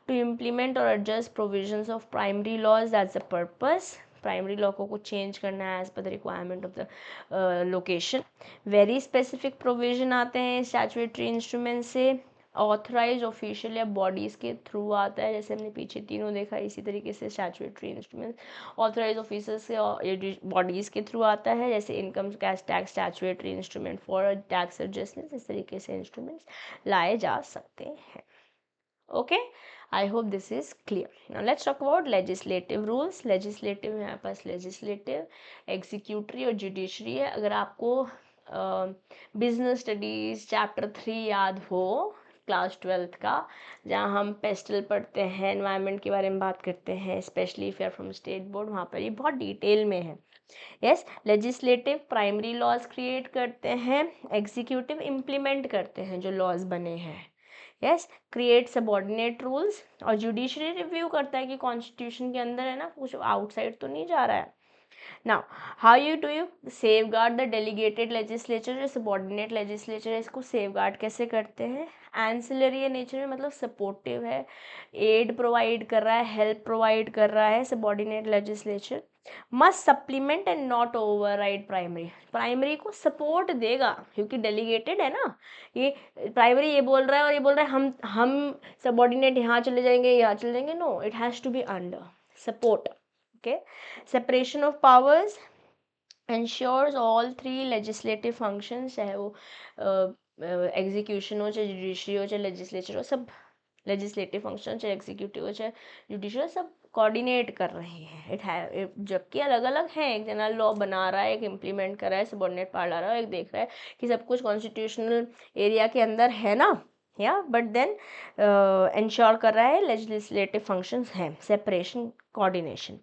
टू इम्प्लीमेंट और adjust provisions of primary laws, that's the purpose. Primary law को चेंज करना है as per the requirement of the location. Very specific provision आते हैं स्टैचुएटरी इंस्ट्रूमेंट से। ऑथराइज ऑफिशियल या बॉडीज़ के थ्रू आता है, जैसे हमने पीछे तीनों देखा, इसी तरीके से स्टैचुएटरी इंस्ट्रूमेंट ऑथराइज ऑफिसर से बॉडीज़ के थ्रू आता है, जैसे income tax statutory instrument for tax adjustment, इस तरीके से इंस्ट्रूमेंट्स लाए जा सकते हैं। Okay, I hope this is clear. Now let's talk about legislative rules. Legislative में हमारे पास legislative, executory और judiciary है। अगर आपको बिजनेस स्टडीज चैप्टर 3 याद हो क्लास 12th का, जहाँ हम पेस्टल पढ़ते हैं, एनवायरनमेंट के बारे में बात करते हैं, specially if you are from state board, वहाँ पर ये बहुत डिटेल में है। Yes, legislative primary laws create करते हैं, एग्जीक्यूटिव इम्प्लीमेंट करते हैं जो लॉज बने हैं। यस, क्रिएट सबॉर्डिनेट रूल्स, और जुडिशरी रिव्यू करता है कि कॉन्स्टिट्यूशन के अंदर है ना, कुछ आउटसाइड तो नहीं जा रहा है। Now how do you safeguard the delegated legislature, जो सबॉर्डिनेट लेजिस्लेचर है, इसको सेफगार्ड कैसे करते हैं? एंसिलरी है नेचर में, मतलब सपोर्टिव है, एड प्रोवाइड कर रहा है, हेल्प प्रोवाइड कर रहा है subordinate legislature. Must supplement and not override primary, primary को सपोर्ट देगा क्योंकि डेलीगेटेड है ना, ये प्राइमरी ये बोल रहा है और ये बोल रहा है हम सबॉर्डिनेट यहाँ चले जाएंगे, यहाँ चले जाएंगे, no, it has to be under support. Okay, separation of powers ensures all three legislative functions, चाहे वो एग्जीक्यूशन हो, चाहे जुडिशरी हो, चाहे लेजिस्लेचर हो, सब लेजिस्लेटिव फंक्शन, चाहे एग्जीक्यूटिव हो, चाहे जुडिशरी, सब कोऑर्डिनेट कर रहे हैं। इट है, जबकि अलग अलग हैं, एक जनरल लॉ बना रहा है, एक इम्प्लीमेंट कर रहा है, सबॉर्डिनेट पार्ट ला रहा है, एक देख रहा है कि सब कुछ कॉन्स्टिट्यूशनल एरिया के अंदर है ना, या बट देन इंश्योर कर रहा है लेजिस्लेटिव फंक्शंस हैं, separation, coordination.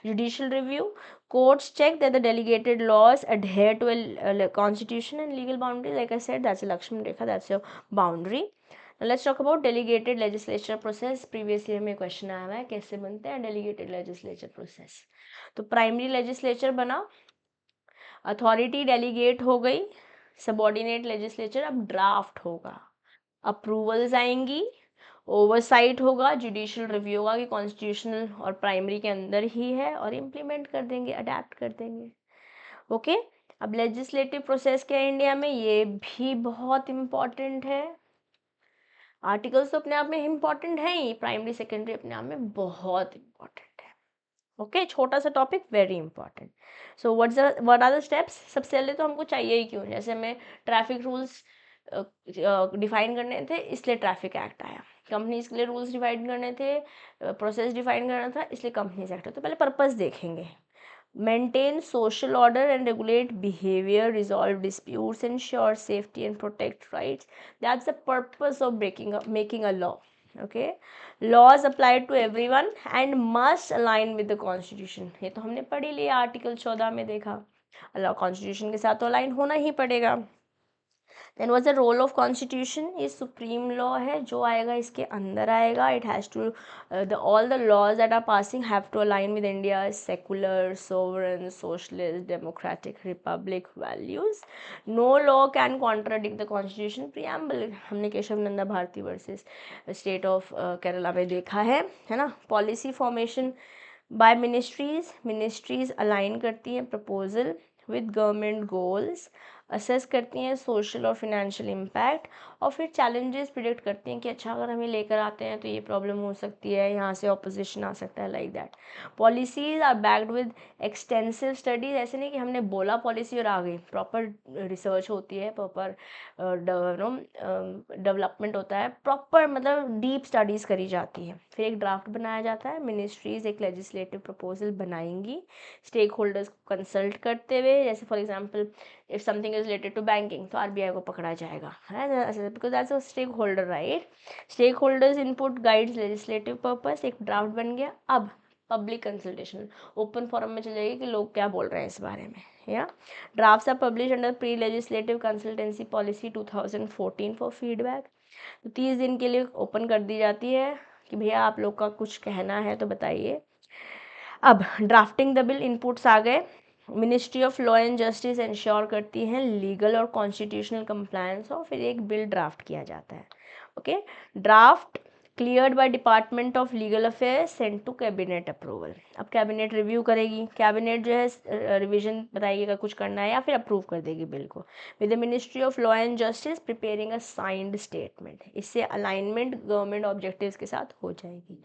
Judicial review, courts check that the delegated laws adhere to a constitution and legal boundaries. Like I said, that's a Lakshman Rekha, that's your boundary. Now let's talk about delegated legislature process. Previous year में क्वेश्चन आया हुआ है कैसे बनते हैं delegated legislature process. तो प्राइमरी लेजिस्लेचर बना, अथॉरिटी डेलीगेट हो गई, सबॉर्डिनेट लेजिस्लेचर अब ड्राफ्ट होगा, अप्रूवल्स आएंगी, ओवरसाइट होगा, जुडिशियल रिव्यू होगा कि कॉन्स्टिट्यूशनल और प्राइमरी के अंदर ही है, और इम्प्लीमेंट कर देंगे, अडेप्ट कर देंगे। ओके, अब लेजिस्लेटिव प्रोसेस क्या है इंडिया में, ये भी बहुत इम्पॉर्टेंट है। आर्टिकल्स तो अपने आप में इम्पॉर्टेंट है ही, प्राइमरी सेकेंडरी अपने आप में बहुत इम्पॉर्टेंट है। ओके, छोटा सा topic, very important. So what are the steps? सबसे पहले तो हमको चाहिए ही क्यों, जैसे हमें ट्रैफिक रूल्स डिफाइन करने थे, इसलिए ट्रैफिक एक्ट आया। कंपनीज के लिए रूल्स डिफाइन करने थे, प्रोसेस डिफाइन करना था, इसलिए कंपनीज एक्ट। तो पहले पर्पस देखेंगे। Maintain social order and regulate behaviour, resolve disputes, ensure safety and protect rights, that's the purpose of making a law. Okay, laws apply to everyone and must align with the constitution, ये तो हमने पढ़ ही लिया, आर्टिकल 14 में देखा, लॉ कॉन्स्टिट्यूशन के साथ तो अलाइन होना ही पड़ेगा। Then what's the role of constitution, ये सुप्रीम लॉ है, जो आएगा इसके अंदर आएगा। It has to all the laws that are passing have to align with India secular, sovereign, socialist, democratic, republic values. No law can contradict the constitution preamble, हमने Kesavananda Bharati versus state of Kerala में देखा है ना। Policy formation by ministries, ministries align करती हैं proposal with government goals, assess करती हैं सोशल और फिनेंशियल इम्पैक्ट, और फिर चैलेंजेस प्रिडिक्ट करती हैं कि अच्छा अगर हम ये लेकर आते हैं तो ये प्रॉब्लम हो सकती है, यहाँ से ऑपोजिशन आ सकता है, like that. Policies are backed with extensive studies, ऐसे नहीं कि हमने बोला पॉलिसी और आ गई, प्रॉपर रिसर्च होती है, प्रॉपर डेवलपमेंट होता है, प्रॉपर मतलब डीप स्टडीज़ करी जाती है, फिर एक ड्राफ्ट बनाया जाता है, मिनिस्ट्रीज एक लेजिस्लेटिव प्रपोजल बनाएंगी स्टेक होल्डर्स को कंसल्ट करते हुए, जैसे for example if something is related to banking तो आरबीआई को पकड़ा जाएगा, है, because that's a stakeholder right. Stakeholders input guides legislative purpose, एक ड्राफ्ट बन गया। अब पब्लिक कंसल्टेशन ओपन फोरम में चल जाएगी कि लोग क्या बोल रहे हैं इस बारे में, या drafts are publish under pre legislative consultancy policy 2014 for feedback. तो 30 दिन के लिए ओपन कर दी जाती है कि भैया आप लोग का कुछ कहना है तो बताइए। अब ड्राफ्टिंग द बिल, इनपुट्स आ गए, ministry of law and justice ensure करती है लीगल और कॉन्स्टिट्यूशनल कंप्लायंस हो, फिर एक बिल ड्राफ्ट किया जाता है। Okay, draft cleared by department of legal affairs send to cabinet approval. अब कैबिनेट रिव्यू करेगी, कैबिनेट जो है रिवीजन बताइए अगर कुछ करना है या फिर अप्रूव कर देगी बिल को, with the ministry of law and justice preparing a signed statement. इससे अलाइनमेंट गवर्नमेंट ऑब्जेक्टिव्स के साथ हो जाएगी।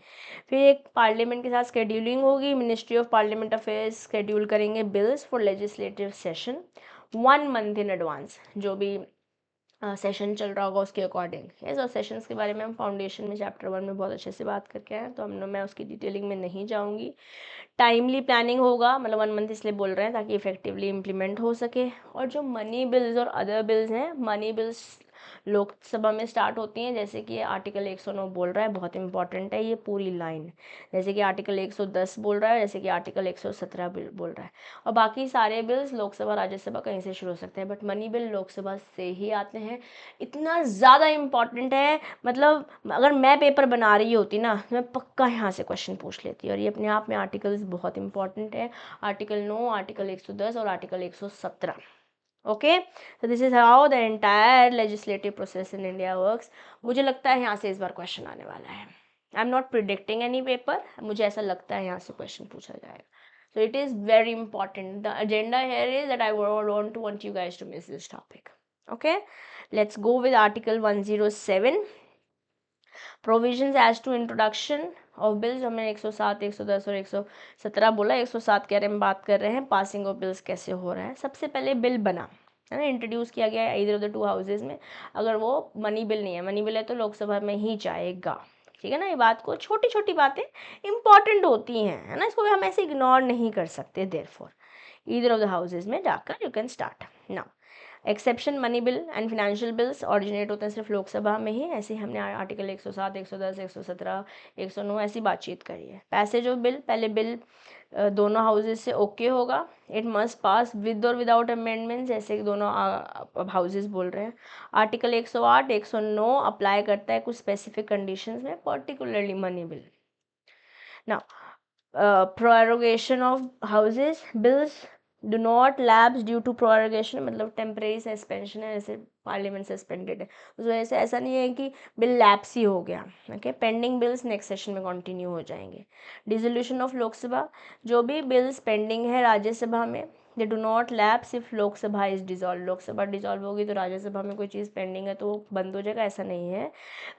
फिर एक पार्लियामेंट के साथ स्केड्यूलिंग होगी, ministry of parliament affairs schedule करेंगे bills for legislative session 1 month in advance, जो भी सेशन चल रहा होगा उसके अकॉर्डिंग। यस, और सेशंस के बारे में हम फाउंडेशन में चैप्टर 1 में बहुत अच्छे से बात करके आए हैं, तो मैं उसकी डिटेलिंग में नहीं जाऊंगी। टाइमली प्लानिंग होगा, मतलब 1 मंथ इसलिए बोल रहे हैं ताकि इफेक्टिवली इम्प्लीमेंट हो सके। और जो मनी बिल्स और अदर बिल्स हैं, मनी बिल्स लोकसभा में स्टार्ट होती हैं, जैसे कि आर्टिकल 109 बोल रहा है, बहुत इंपॉर्टेंट है ये पूरी लाइन, जैसे कि आर्टिकल 110 बोल रहा है, जैसे कि आर्टिकल 117 बोल रहा है। और बाकी सारे बिल्स लोकसभा राज्यसभा कहीं से शुरू हो सकते हैं, बट मनी बिल लोकसभा से ही आते हैं। इतना ज़्यादा इम्पॉर्टेंट है, मतलब अगर मैं पेपर बना रही होती ना तो मैं पक्का यहाँ से क्वेश्चन पूछ लेती, और ये अपने आप में आर्टिकल्स बहुत इंपॉर्टेंट है, आर्टिकल 9, आर्टिकल 110 और आर्टिकल 117। ओके, तो this is how the entire legislative process in India works. मुझे लगता है यहाँ से इस बार क्वेश्चन आने वाला है। I am not predicting any paper, मुझे ऐसा लगता है यहाँ से क्वेश्चन पूछा जाएगा। So it is very important. The agenda here is that I don't want you guys to miss this topic. Okay, let's go with Article 107. Provisions as to introduction of bills. हमने 107, 110 और 117 बोला, 107 के बारे में बात कर रहे हैं, पासिंग ऑफ बिल्स कैसे हो रहा है। सबसे पहले बिल बना है ना, इंट्रोड्यूस किया गया है इधर उधर 2 हाउसेज में। अगर वो मनी बिल नहीं है, मनी बिल है तो लोकसभा में ही जाएगा, ठीक है ना। ये बात को, छोटी छोटी बातें इंपॉर्टेंट होती हैं, है ना, इसको भी हम ऐसे इग्नोर नहीं कर सकते। Therefore either of the houses में जाकर you can start now. Exception money bill and financial bills originate होते हैं सिर्फ लोकसभा में ही, ऐसे ही हमने आर्टिकल 107, 110, 117, 109 ऐसी बातचीत करी है। पैसेज ऑफ बिल, पहले बिल दोनों हाउसेज से ओके होगा, इट मस्ट पास विद और विदाउट अमेंडमेंट्स, जैसे कि दोनों हाउसेज बोल रहे हैं। आर्टिकल 108, 109 अप्लाई करता है कुछ स्पेसिफिक कंडीशंस में, particularly money bill. Now prorogation of houses bills do not lapse due to prorogation, मतलब टेम्परेरी सस्पेंशन है, जैसे पार्लियामेंट सस्पेंडेड है उस वजह से ऐसा नहीं है कि बिल लैप्स ही हो गया। Okay, pending bills next session में कंटिन्यू हो जाएंगे। डिसोल्यूशन ऑफ लोकसभा, जो भी बिल्स पेंडिंग है राज्यसभा में, दे do not lapse if Lok Sabha is dissolve. Lok Sabha dissolve होगी तो राज्यसभा में कोई चीज़ पेंडिंग है तो वो बंद हो जाएगा, ऐसा नहीं है।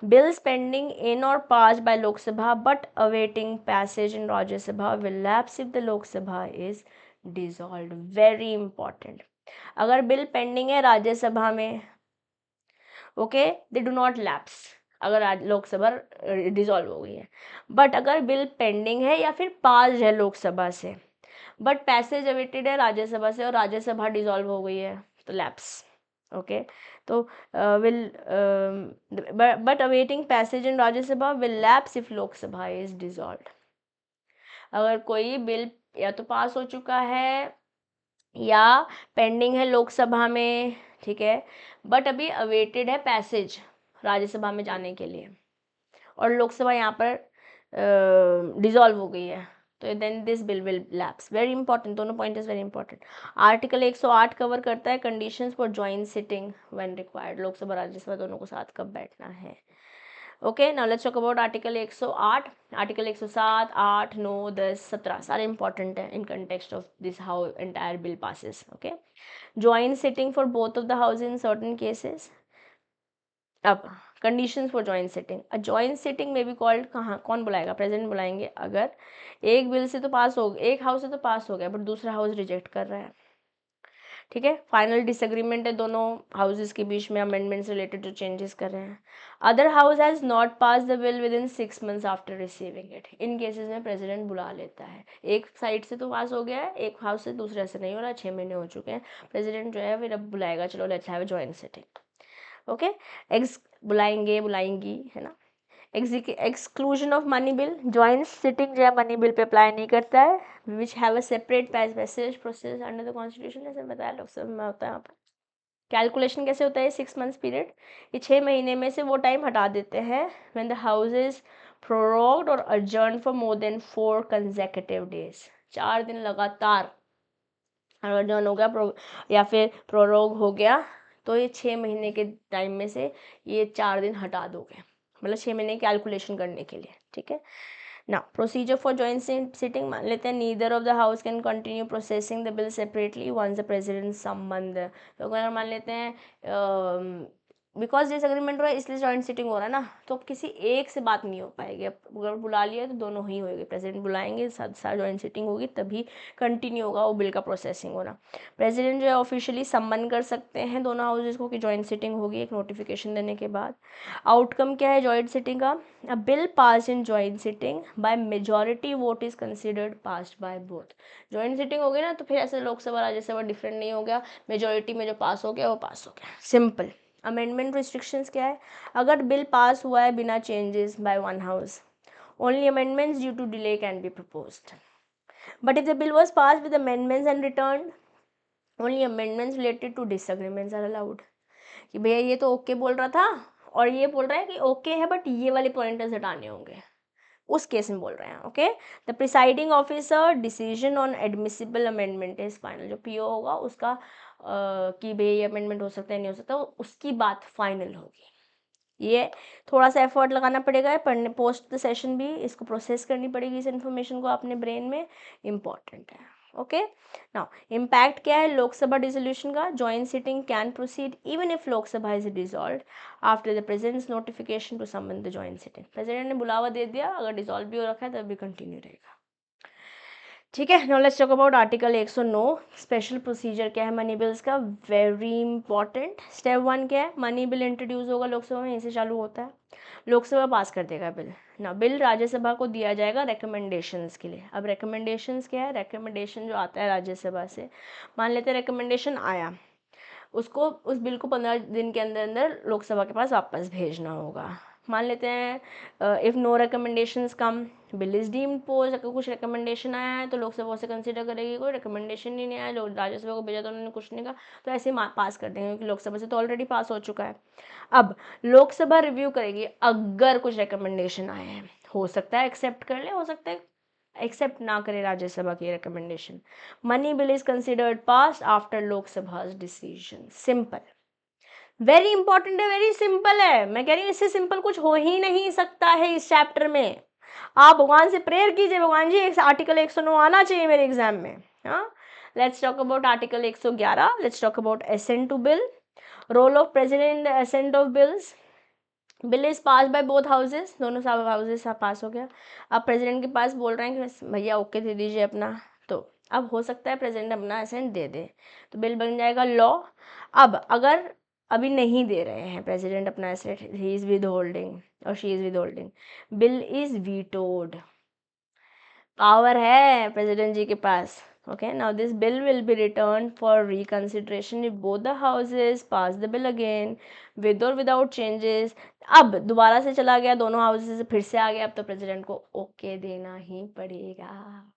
बिल्स पेंडिंग इन और pass by Lok Sabha but awaiting passage in Rajya Sabha will lapse if the Lok Sabha is dissolve. Very important, अगर बिल पेंडिंग है राज्यसभा में, okay, they do not lapse अगर लोकसभा डिजॉल्व हो गई है। बट अगर बिल पेंडिंग है या फिर पास है लोकसभा से, बट पैसेज अवेटेड है राज्यसभा से और राज्यसभा डिजॉल्व हो गई है, तो लैप्स। ओके, तो will but awaiting passage in Rajya Sabha will lapse if Lok Sabha is dissolve. अगर कोई बिल या तो पास हो चुका है या पेंडिंग है लोकसभा में, ठीक है, बट अभी अवेटेड है पैसेज राज्यसभा में जाने के लिए, और लोकसभा यहाँ पर डिसॉल्व हो गई है, तो then this bill will lapse. Very important, दोनों point is very important. Article 108 cover करता है conditions for joint sitting when required, Lok Sabha Rajya Sabha दोनों को साथ कब बैठना है। Okay, now let's talk about article 108, article 107, 8, 9, 10, 17 सारे इंपॉर्टेंट है in context of this how entire bill passes. Okay, joint sitting for both of the house in certain cases. अब conditions for joint sitting. A joint sitting में भी कॉल्ड, कहाँ कौन बुलाएगा, प्रेसिडेंट बुलाएंगे अगर एक बिल से तो पास हो, एक हाउस से तो पास हो गया बट दूसरा हाउस रिजेक्ट कर रहा है. ठीक है, फाइनल डिसएग्रीमेंट है दोनों हाउसेस के बीच में, अमेंडमेंट्स रिलेटेड जो चेंजेस कर रहे हैं. Other house has not pass the bill with in 6 months after receiving it. In cases में प्रेसिडेंट बुला लेता है. एक साइड से तो पास हो गया है, एक हाउस से दूसरे से नहीं हो रहा, 6 महीने हो चुके हैं, प्रेसिडेंट जो है फिर अब बुलाएगा, चलो let's have a joint sitting. Okay, x बुलाएंगे बुलाएंगी, है ना. Exclusion of money bill. Joint sitting जो है मनी बिल पे अप्लाई नहीं करता है. Which have a separate passage process under the constitution. जैसे बताया लोकसभा में होता है. यहाँ पर कैलकुलेशन कैसे होता है 6 months पीरियड. ये 6 महीने में से वो टाइम हटा देते हैं व्हेन द हाउस इज प्रोरोग्ड और adjourned for more than 4 consecutive days. 4 दिन लगातार adjourn हो गया या फिर प्रोरोग हो गया तो ये 6 महीने के टाइम में से ये 4 दिन हटा दोगे, मतलब 6 महीने कैलकुलेशन करने के लिए. ठीक है, ना प्रोसीजर फॉर जॉइंट सिटिंग. मान लेते हैं neither of the house can continue processing the bill separately once the president summon. तो अगर मान लेते हैं बिकॉज डिसएग्रीमेंट हो रहा है इसलिए जॉइंट सिटिंग हो रहा है ना, तो अब किसी एक से बात नहीं हो पाएगी. अब अगर बुला लिया तो दोनों ही होगी, प्रेसिडेंट बुलाएंगे साथ साथ जॉइंट सिटिंग होगी तभी कंटिन्यू होगा वो बिल का प्रोसेसिंग होना. प्रेसिडेंट जो है ऑफिशियली सम्मन कर सकते हैं दोनों हाउसेज को कि जॉइंट सिटिंग होगी एक नोटिफिकेशन देने के बाद. आउटकम क्या है जॉइंट सिटिंग का. अ bill pass in joint sitting by majority vote is considered passed by both. Joint sitting हो गई ना तो फिर ऐसे लोकसभा राज्यसभा डिफरेंट नहीं हो गया, मेजॉरिटी में जो पास हो गया वो पास हो गया, सिंपल. अमेंडमेंट रिस्ट्रिक्शंस क्या है. अगर बिल पास हुआ है बिना changes by one house, only amendments due to delay can be proposed. But if the bill was pass with amendments and return, only amendments related to disagreements are allowed. कि भैया ये तो ओके बोल रहा था और ये बोल रहा है कि ओके है बट ये वाले पॉइंटर्स हटाने होंगे, उस केस में बोल रहे हैं. Okay, the presiding officer decision on admissible amendment is final. जो पीओ होगा उसका कि भैया ये अमेंडमेंट हो सकता है नहीं हो सकता, उसकी बात फाइनल होगी. ये थोड़ा सा एफर्ट लगाना पड़ेगा पढ़ने पोस्ट द सेशन भी, इसको प्रोसेस करनी पड़ेगी इस इन्फॉर्मेशन को अपने ब्रेन में, इम्पॉर्टेंट है. ओके, नाउ इम्पैक्ट क्या है लोकसभा डिसोल्यूशन का. Joint sitting can proceed even if Lok Sabha is dissolved after the president's notification to summon the joint sitting. President ने बुलावा दे दिया, अगर डिसॉल्व भी हो रखा है तब भी कंटिन्यू रहेगा. ठीक है, now let's talk about article 109. Special procedure क्या है मनी बिल्स का, वेरी इंपॉर्टेंट. स्टेप 1 क्या है, मनी बिल इंट्रोड्यूस होगा लोकसभा में, इसे चालू होता है, लोकसभा पास कर देगा बिल ना. बिल राज्यसभा को दिया जाएगा रिकमेंडेशंस के लिए. अब रिकमेंडेशंस क्या है, रिकमेंडेशन जो आता है राज्यसभा से, मान लेते हैं रिकमेंडेशन आया, उसको उस बिल को 15 दिन के अंदर अंदर लोकसभा के पास वापस भेजना होगा. मान लेते हैं if no recommendations come, bill is deemed pose. अगर कुछ रिकमेंडेशन आया है तो लोकसभा उसे कंसीडर करेगी, कोई रिकमेंडेशन ही नहीं आया, लोग राज्यसभा को भेजा तो उन्होंने कुछ नहीं कहा तो ऐसे पास कर देंगे क्योंकि लोकसभा से तो ऑलरेडी पास हो चुका है. अब लोकसभा रिव्यू करेगी, अगर कुछ रिकमेंडेशन आए हैं हो सकता है एक्सेप्ट कर ले, हो सकता है एक्सेप्ट ना करे राज्यसभा की recommendation. Money bill is considered pass after Lok Sabha decision. Simple, very important है, वेरी सिंपल है. मैं कह रही हूँ इससे सिंपल कुछ हो ही नहीं सकता है इस चैप्टर में. आप भगवान से प्रेयर कीजिए, भगवान जी आर्टिकल 109 आना चाहिए मेरे एग्जाम में. हाँ, let's talk about article 111. Let's talk about assent to bill. Role of president in the assent of bills. Bill is pass by both houses, दोनों हाउसेस पास हो गया. अब प्रेसिडेंट के पास बोल रहे हैं कि भैया ओके दे दीजिए अपना, तो अब हो सकता है प्रेसिडेंट अपना असेंट दे दे तो बिल बन जाएगा लॉ. अब अगर अभी नहीं दे रहे हैं प्रेसिडेंट अपना assent, he is withholding और she is withholding, bill is vetoed. Power है प्रेसिडेंट जी के पास. okay, now this bill will be returned for reconsideration if both the houses pass the bill again with or without changes. अब दोबारा से चला गया, दोनों हाउसेस से फिर से आ गया, अब तो प्रेसिडेंट को ओके देना ही पड़ेगा.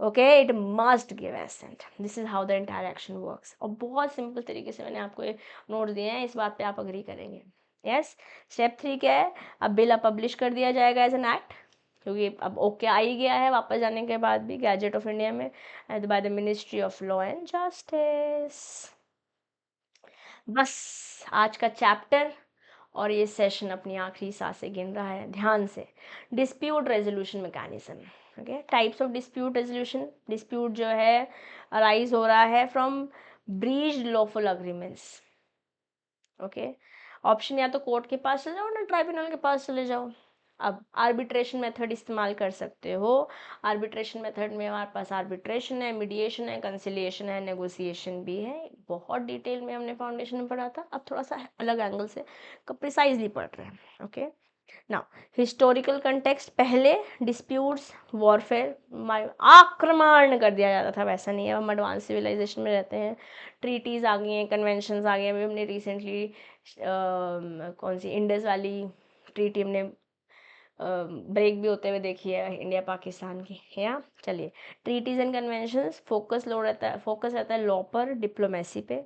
Okay, it must give assent. This is how the entire action works. और बहुत सिंपल तरीके से मैंने आपको ये नोट दिए हैं, इस बात पे आप अग्री करेंगे. यस. स्टेप 3 क्या है, अब बिल अब पब्लिश कर दिया जाएगा एज एन एक्ट, क्योंकि अब ओके आ ही गया है वापस जाने के बाद भी गैजेट ऑफ इंडिया में, and by the ministry of law and justice. बस आज का चैप्टर और ये सेशन अपनी आखिरी सांसें गिन रहा है ध्यान से। Dispute resolution mechanism, okay, types of dispute resolution. Dispute जो है अराइज हो रहा है from breached lawful agreements, okay. Option या तो कोर्ट के पास चले जाओ ना ट्राइब्यूनल के पास चले जाओ। अब आर्बिट्रेशन मेथड इस्तेमाल कर सकते हो। आर्बिट्रेशन मेथड में हमारे पास आर्बिट्रेशन है, मीडिएशन है, कंसिलिएशन है, नेगोशिएशन भी है। बहुत डिटेल में हमने फाउंडेशन में पढ़ा था, अब थोड़ा सा अलग एंगल से प्रिसाइजली पढ़ रहे हैं, ओके। नाउ हिस्टोरिकल कंटेक्स्ट, पहले डिस्प्यूट्स वॉरफेयर, आक्रमण कर दिया जाता था, वैसा नहीं है, हम एडवांस सिविलाइजेशन में रहते हैं। ट्रीटीज आ गई हैं, कन्वेंशंस आ गए हैं। अभी हमने रिसेंटली कौन सी इंडस वाली ट्रीटी हमने ब्रेक भी होते हुए देखी है इंडिया पाकिस्तान की, या चलिए। ट्रीटीज एंड कन्वेंशंस, फोकस रहता है लॉ पर, डिप्लोमेसी पे।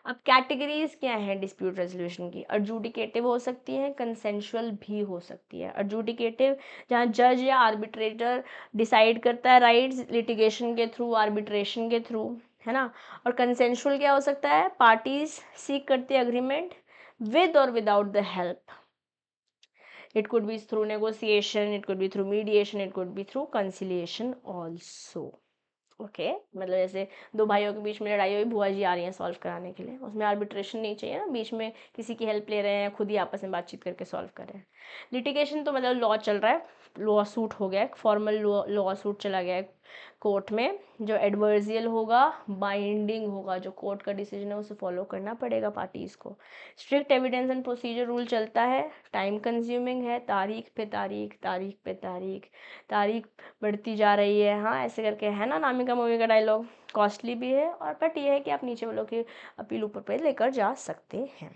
अब कैटेगरीज क्या है डिस्प्यूट रेजोल्यूशन की? एडजुडिकेटिव हो सकती है, कंसेंशुअल भी हो सकती है। एडजुडिकेटिव जहाँ जज या आर्बिट्रेटर डिसाइड करता है राइट्स लिटिगेशन के थ्रू, आर्बिट्रेशन के थ्रू, है ना। और कंसेंशुअल क्या हो सकता है? पार्टीज सीक करती है अग्रीमेंट विद और without the help. It could be through negotiation, it could be through mediation, it could be through conciliation also. Okay मतलब जैसे दो भाइयों के बीच में लड़ाई हुई, बुआ जी आ रही हैं सॉल्व कराने के लिए, उसमें आर्बिट्रेशन नहीं चाहिए ना, बीच में किसी की हेल्प ले रहे हैं, खुद ही आपस में बातचीत करके सॉल्व कर रहे हैं। लिटिगेशन तो मतलब लॉ चल रहा है, लॉ सूट हो गया, फॉर्मल लॉ सूट चला गया है कोर्ट में, जो एडवर्जियल होगा, बाइंडिंग होगा, जो कोर्ट का डिसीजन है उसे फॉलो करना पड़ेगा पार्टीज को। Strict evidence and procedure rule चलता है, टाइम कंज्यूमिंग है, तारीख पे तारीख, तारीख पे तारीख, तारीख बढ़ती जा रही है, हाँ ऐसे करके, है ना नामिका मूवी का डायलॉग। कॉस्टली भी है, और बट ये है कि आप नीचे वालों की अपील ऊपर पे लेकर जा सकते हैं।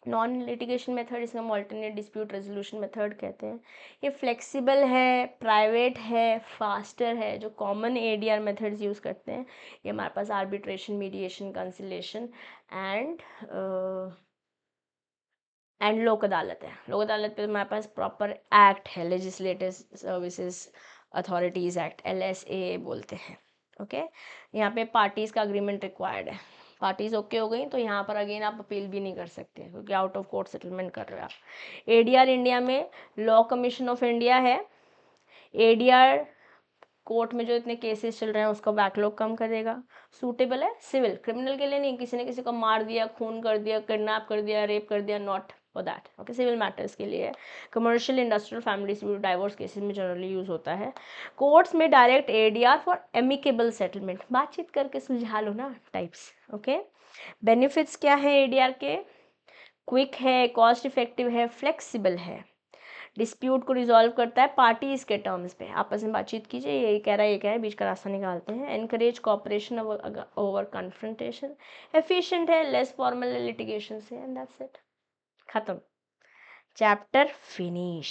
नॉन लिटिगेशन मेथड, इसका हम ऑल्टरनेट डिस्प्यूट रेजोल्यूशन मेथड कहते हैं। ये फ्लेक्सिबल है, प्राइवेट है, फास्टर है। जो कॉमन एडीआर मेथड्स यूज़ करते हैं, ये हमारे पास आर्बिट्रेशन, मीडिएशन, कंसिलेशन एंड लोक अदालत है। लोक अदालत पे हमारे पास प्रॉपर एक्ट है, legislative services authorities act, LSA बोलते हैं, ओके। यहाँ पे पार्टीज़ का अग्रीमेंट रिक्वायर्ड है, पार्टीज ओके हो गई तो यहाँ पर अगेन आप अपील भी नहीं कर सकते क्योंकि आउट ऑफ कोर्ट सेटलमेंट कर रहे हो आप। एडीआर इंडिया में लॉ कमीशन ऑफ इंडिया है। एडीआर कोर्ट में जो इतने केसेस चल रहे हैं उसका बैकलॉग कम करेगा। सूटेबल है सिविल, क्रिमिनल के लिए नहीं, किसी ने किसी को मार दिया, खून कर दिया, किडनैप कर दिया, रेप कर दिया, not for that, okay. Civil matters के लिए है। Commercial, industrial, family dispute, divorce cases में जनरली यूज होता है। कोर्ट्स में direct ADR for amicable settlement, बातचीत करके सुलझा लो ना टाइप्स, ओके। बेनिफिट्स क्या है एडीआर के? क्विक है, कॉस्ट इफेक्टिव है, फ्लेक्सिबल है, डिस्प्यूट को रिजॉल्व करता है पार्टीज के टर्म्स पे, आपस में बातचीत कीजिए, ये कह रहा है ये कह रहा है, बीच का रास्ता निकालते हैं। Encourage cooperation over confrontation, efficient है, लेस फॉर्मल लिटिगेशन से, एंड दैट्स इट, खत्म, chapter finish,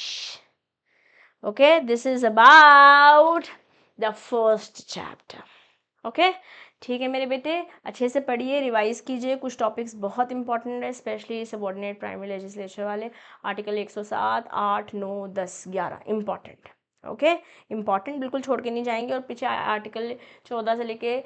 okay. This is about the first chapter, okay. ठीक है मेरे बेटे, अच्छे से पढ़िए, रिवाइज कीजिए, कुछ टॉपिक्स बहुत इंपॉर्टेंट है, स्पेशली सबऑर्डिनेट प्राइमरी लेजिस्लेचर वाले, आर्टिकल 107, 8, 9, 10, 11 इंपॉर्टेंट, ओके। इंपॉर्टेंट बिल्कुल छोड़ के नहीं जाएंगे। और पीछे आर्टिकल 14 से लेके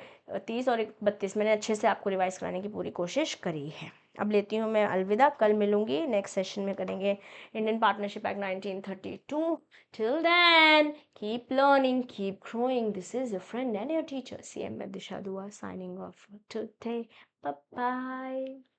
30 और 32 मैंने अच्छे से आपको रिवाइज कराने की पूरी कोशिश करी है। अब लेती हूँ मैं अलविदा, कल मिलूंगी, नेक्स्ट सेशन में करेंगे Indian partnership act 1932। Till then keep learning, keep growing. This is your friend and your teacher, CM Disha Dua, signing off for today. Bye bye.